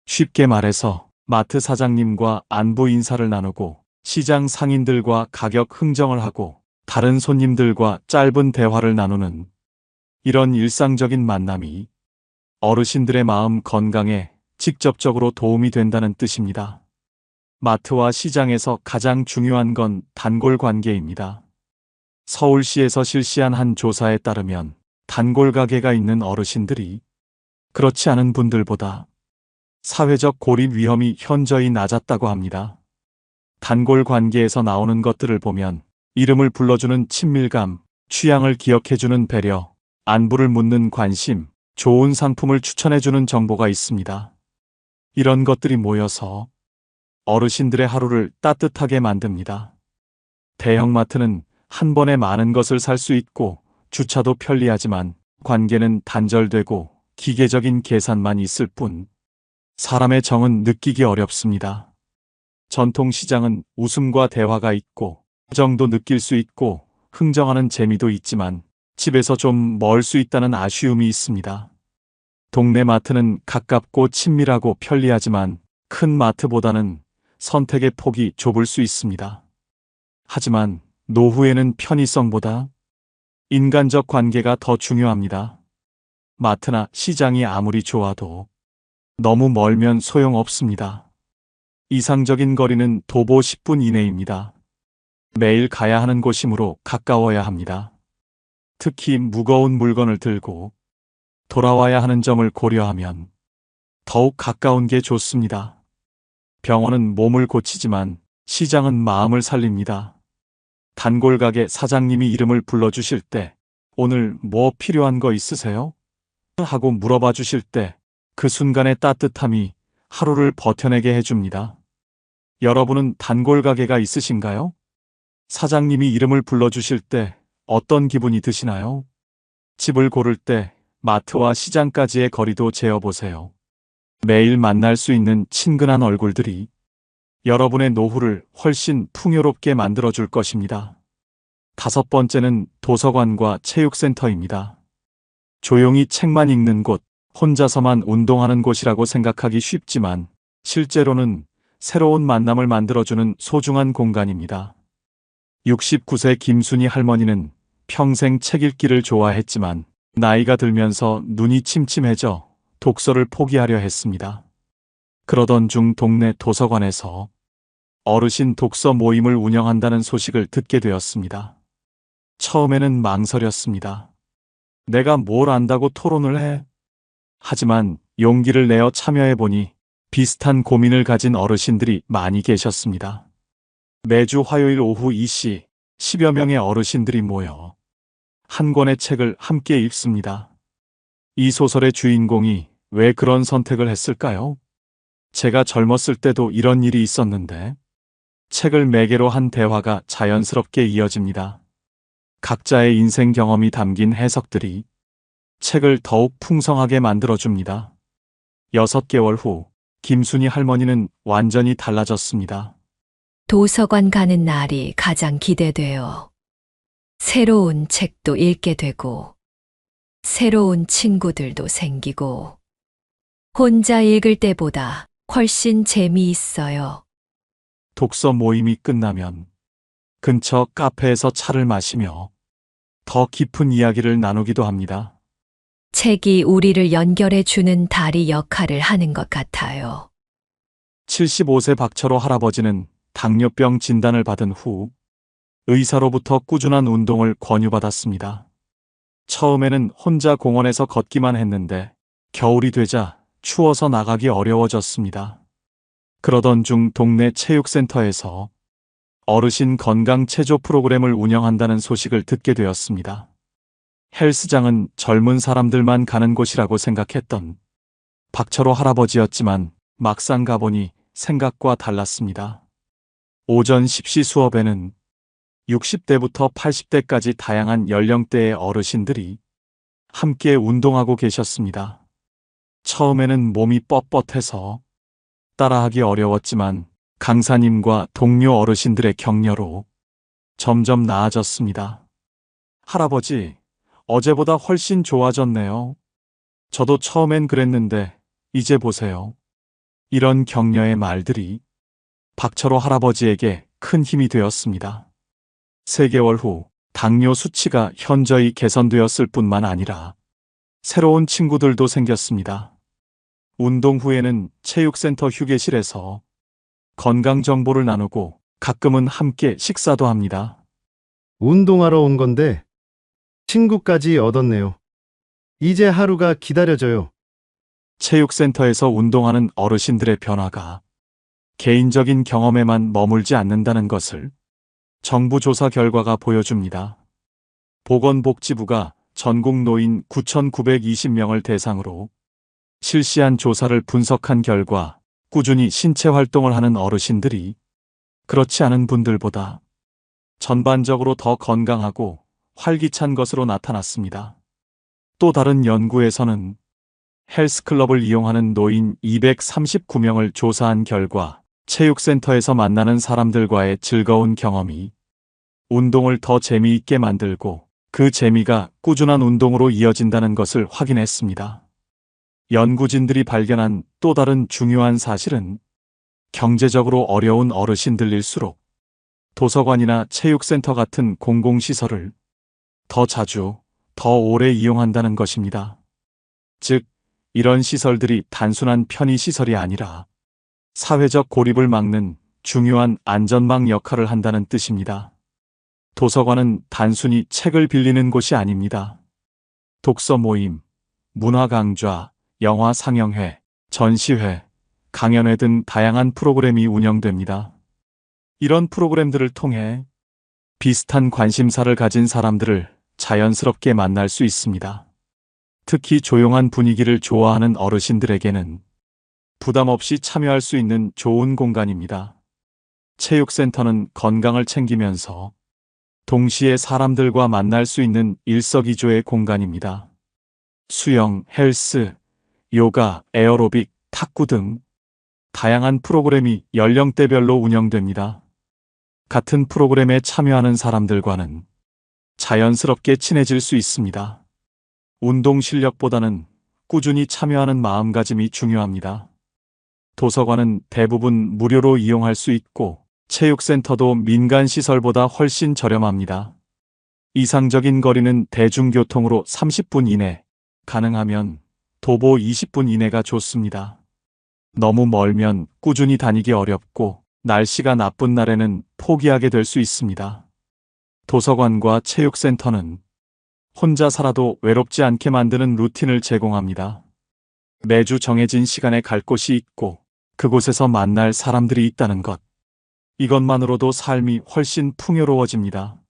쉽게 말해서 마트 사장님과 안부 인사를 나누고 시장 상인들과 가격 흥정을 하고 다른 손님들과 짧은 대화를 나누는 이런 일상적인 만남이 어르신들의 마음 건강에 직접적으로 도움이 된다는 뜻입니다. 마트와 시장에서 가장 중요한 건 단골 관계입니다. 서울시에서 실시한 한 조사에 따르면 단골 가게가 있는 어르신들이 그렇지 않은 분들보다 사회적 고립 위험이 현저히 낮았다고 합니다. 단골 관계에서 나오는 것들을 보면 이름을 불러주는 친밀감, 취향을 기억해주는 배려, 안부를 묻는 관심, 좋은 상품을 추천해주는 정보가 있습니다. 이런 것들이 모여서 어르신들의 하루를 따뜻하게 만듭니다. 대형마트는 한 번에 많은 것을 살 수 있고 주차도 편리하지만 관계는 단절되고 기계적인 계산만 있을 뿐 사람의 정은 느끼기 어렵습니다. 전통시장은 웃음과 대화가 있고 정도 느낄 수 있고 흥정하는 재미도 있지만 집에서 좀 멀 수 있다는 아쉬움이 있습니다. 동네 마트는 가깝고 친밀하고 편리하지만 큰 마트보다는 선택의 폭이 좁을 수 있습니다. 하지만 노후에는 편의성보다 인간적 관계가 더 중요합니다. 마트나 시장이 아무리 좋아도 너무 멀면 소용없습니다. 이상적인 거리는 도보 10분 이내입니다. 매일 가야 하는 곳이므로 가까워야 합니다. 특히 무거운 물건을 들고 돌아와야 하는 점을 고려하면 더욱 가까운 게 좋습니다. 병원은 몸을 고치지만 시장은 마음을 살립니다. 단골 가게 사장님이 이름을 불러주실 때 오늘 뭐 필요한 거 있으세요? 하고 물어봐 주실 때 그 순간의 따뜻함이 하루를 버텨내게 해줍니다. 여러분은 단골 가게가 있으신가요? 사장님이 이름을 불러주실 때 어떤 기분이 드시나요? 집을 고를 때 마트와 시장까지의 거리도 재어보세요. 매일 만날 수 있는 친근한 얼굴들이 여러분의 노후를 훨씬 풍요롭게 만들어줄 것입니다. 5번째는 도서관과 체육센터입니다. 조용히 책만 읽는 곳, 혼자서만 운동하는 곳이라고 생각하기 쉽지만 실제로는 새로운 만남을 만들어주는 소중한 공간입니다. 69세 김순희 할머니는 평생 책 읽기를 좋아했지만 나이가 들면서 눈이 침침해져 독서를 포기하려 했습니다. 그러던 중 동네 도서관에서 어르신 독서 모임을 운영한다는 소식을 듣게 되었습니다. 처음에는 망설였습니다. 내가 뭘 안다고 토론을 해? 하지만 용기를 내어 참여해보니 비슷한 고민을 가진 어르신들이 많이 계셨습니다. 매주 화요일 오후 2시 10여 명의 어르신들이 모여 한 권의 책을 함께 읽습니다. 이 소설의 주인공이 왜 그런 선택을 했을까요? 제가 젊었을 때도 이런 일이 있었는데 책을 매개로 한 대화가 자연스럽게 이어집니다. 각자의 인생 경험이 담긴 해석들이 책을 더욱 풍성하게 만들어줍니다. 6개월 후 김순희 할머니는 완전히 달라졌습니다. 도서관 가는 날이 가장 기대돼요. 새로운 책도 읽게 되고, 새로운 친구들도 생기고, 혼자 읽을 때보다 훨씬 재미있어요. 독서 모임이 끝나면 근처 카페에서 차를 마시며 더 깊은 이야기를 나누기도 합니다. 책이 우리를 연결해 주는 다리 역할을 하는 것 같아요. 75세 박철호 할아버지는 당뇨병 진단을 받은 후 의사로부터 꾸준한 운동을 권유받았습니다. 처음에는 혼자 공원에서 걷기만 했는데 겨울이 되자 추워서 나가기 어려워졌습니다. 그러던 중 동네 체육센터에서 어르신 건강 체조 프로그램을 운영한다는 소식을 듣게 되었습니다. 헬스장은 젊은 사람들만 가는 곳이라고 생각했던 박철호 할아버지였지만 막상 가보니 생각과 달랐습니다. 오전 십시 수업에는 60대부터 80대까지 다양한 연령대의 어르신들이 함께 운동하고 계셨습니다. 처음에는 몸이 뻣뻣해서 따라하기 어려웠지만 강사님과 동료 어르신들의 격려로 점점 나아졌습니다. 할아버지, 어제보다 훨씬 좋아졌네요. 저도 처음엔 그랬는데 이제 보세요. 이런 격려의 말들이 박철호 할아버지에게 큰 힘이 되었습니다. 3개월 후 당뇨 수치가 현저히 개선되었을 뿐만 아니라 새로운 친구들도 생겼습니다. 운동 후에는 체육센터 휴게실에서 건강 정보를 나누고 가끔은 함께 식사도 합니다. 운동하러 온 건데 친구까지 얻었네요. 이제 하루가 기다려져요. 체육센터에서 운동하는 어르신들의 변화가 개인적인 경험에만 머물지 않는다는 것을 정부 조사 결과가 보여줍니다. 보건복지부가 전국 노인 9,920명을 대상으로 실시한 조사를 분석한 결과 꾸준히 신체 활동을 하는 어르신들이 그렇지 않은 분들보다 전반적으로 더 건강하고 활기찬 것으로 나타났습니다. 또 다른 연구에서는 헬스클럽을 이용하는 노인 239명을 조사한 결과 체육센터에서 만나는 사람들과의 즐거운 경험이 운동을 더 재미있게 만들고 그 재미가 꾸준한 운동으로 이어진다는 것을 확인했습니다. 연구진들이 발견한 또 다른 중요한 사실은 경제적으로 어려운 어르신들일수록 도서관이나 체육센터 같은 공공시설을 더 자주, 더 오래 이용한다는 것입니다. 즉, 이런 시설들이 단순한 편의시설이 아니라 사회적 고립을 막는 중요한 안전망 역할을 한다는 뜻입니다. 도서관은 단순히 책을 빌리는 곳이 아닙니다. 독서 모임, 문화 강좌, 영화 상영회, 전시회, 강연회 등 다양한 프로그램이 운영됩니다. 이런 프로그램들을 통해 비슷한 관심사를 가진 사람들을 자연스럽게 만날 수 있습니다. 특히 조용한 분위기를 좋아하는 어르신들에게는 부담 없이 참여할 수 있는 좋은 공간입니다. 체육센터는 건강을 챙기면서 동시에 사람들과 만날 수 있는 일석이조의 공간입니다. 수영, 헬스, 요가, 에어로빅, 탁구 등 다양한 프로그램이 연령대별로 운영됩니다. 같은 프로그램에 참여하는 사람들과는 자연스럽게 친해질 수 있습니다. 운동 실력보다는 꾸준히 참여하는 마음가짐이 중요합니다. 도서관은 대부분 무료로 이용할 수 있고 체육센터도 민간 시설보다 훨씬 저렴합니다. 이상적인 거리는 대중교통으로 30분 이내, 가능하면 도보 20분 이내가 좋습니다. 너무 멀면 꾸준히 다니기 어렵고 날씨가 나쁜 날에는 포기하게 될 수 있습니다. 도서관과 체육센터는 혼자 살아도 외롭지 않게 만드는 루틴을 제공합니다. 매주 정해진 시간에 갈 곳이 있고 그곳에서 만날 사람들이 있다는 것. 이것만으로도 삶이 훨씬 풍요로워집니다.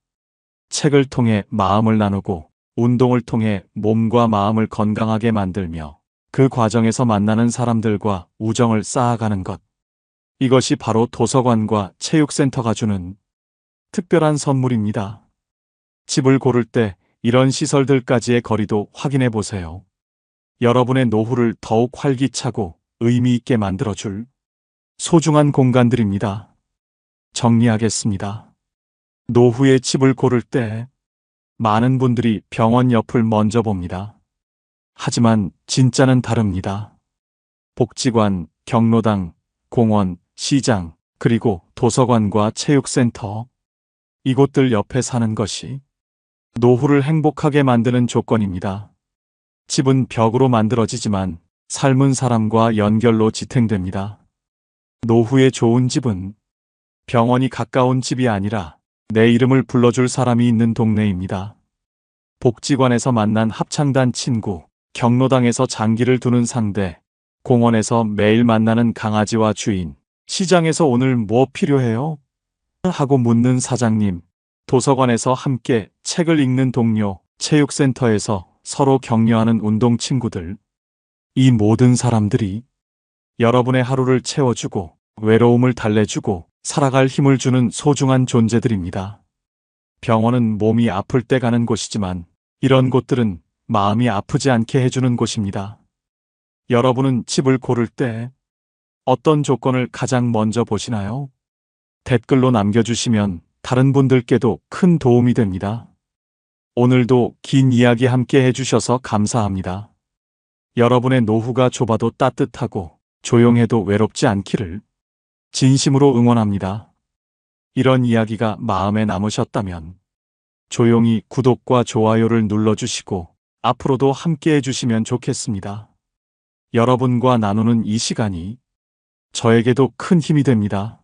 책을 통해 마음을 나누고 운동을 통해 몸과 마음을 건강하게 만들며 그 과정에서 만나는 사람들과 우정을 쌓아가는 것. 이것이 바로 도서관과 체육센터가 주는 특별한 선물입니다. 집을 고를 때 이런 시설들까지의 거리도 확인해 보세요. 여러분의 노후를 더욱 활기차고 의미 있게 만들어줄 소중한 공간들입니다. 정리하겠습니다. 노후의 집을 고를 때 많은 분들이 병원 옆을 먼저 봅니다. 하지만 진짜는 다릅니다. 복지관, 경로당, 공원, 시장, 그리고 도서관과 체육센터, 이곳들 옆에 사는 것이 노후를 행복하게 만드는 조건입니다. 집은 벽으로 만들어지지만 삶은 사람과 연결로 지탱됩니다. 노후에 좋은 집은 병원이 가까운 집이 아니라 내 이름을 불러줄 사람이 있는 동네입니다. 복지관에서 만난 합창단 친구, 경로당에서 장기를 두는 상대, 공원에서 매일 만나는 강아지와 주인, 시장에서 오늘 뭐 필요해요? 하고 묻는 사장님, 도서관에서 함께 책을 읽는 동료, 체육센터에서 서로 격려하는 운동 친구들. 이 모든 사람들이 여러분의 하루를 채워주고 외로움을 달래주고 살아갈 힘을 주는 소중한 존재들입니다. 병원은 몸이 아플 때 가는 곳이지만 이런 곳들은 마음이 아프지 않게 해주는 곳입니다. 여러분은 집을 고를 때 어떤 조건을 가장 먼저 보시나요? 댓글로 남겨주시면 다른 분들께도 큰 도움이 됩니다. 오늘도 긴 이야기 함께 해주셔서 감사합니다. 여러분의 노후가 좁아도 따뜻하고 조용해도 외롭지 않기를 진심으로 응원합니다. 이런 이야기가 마음에 남으셨다면 조용히 구독과 좋아요를 눌러주시고 앞으로도 함께 해주시면 좋겠습니다. 여러분과 나누는 이 시간이 저에게도 큰 힘이 됩니다.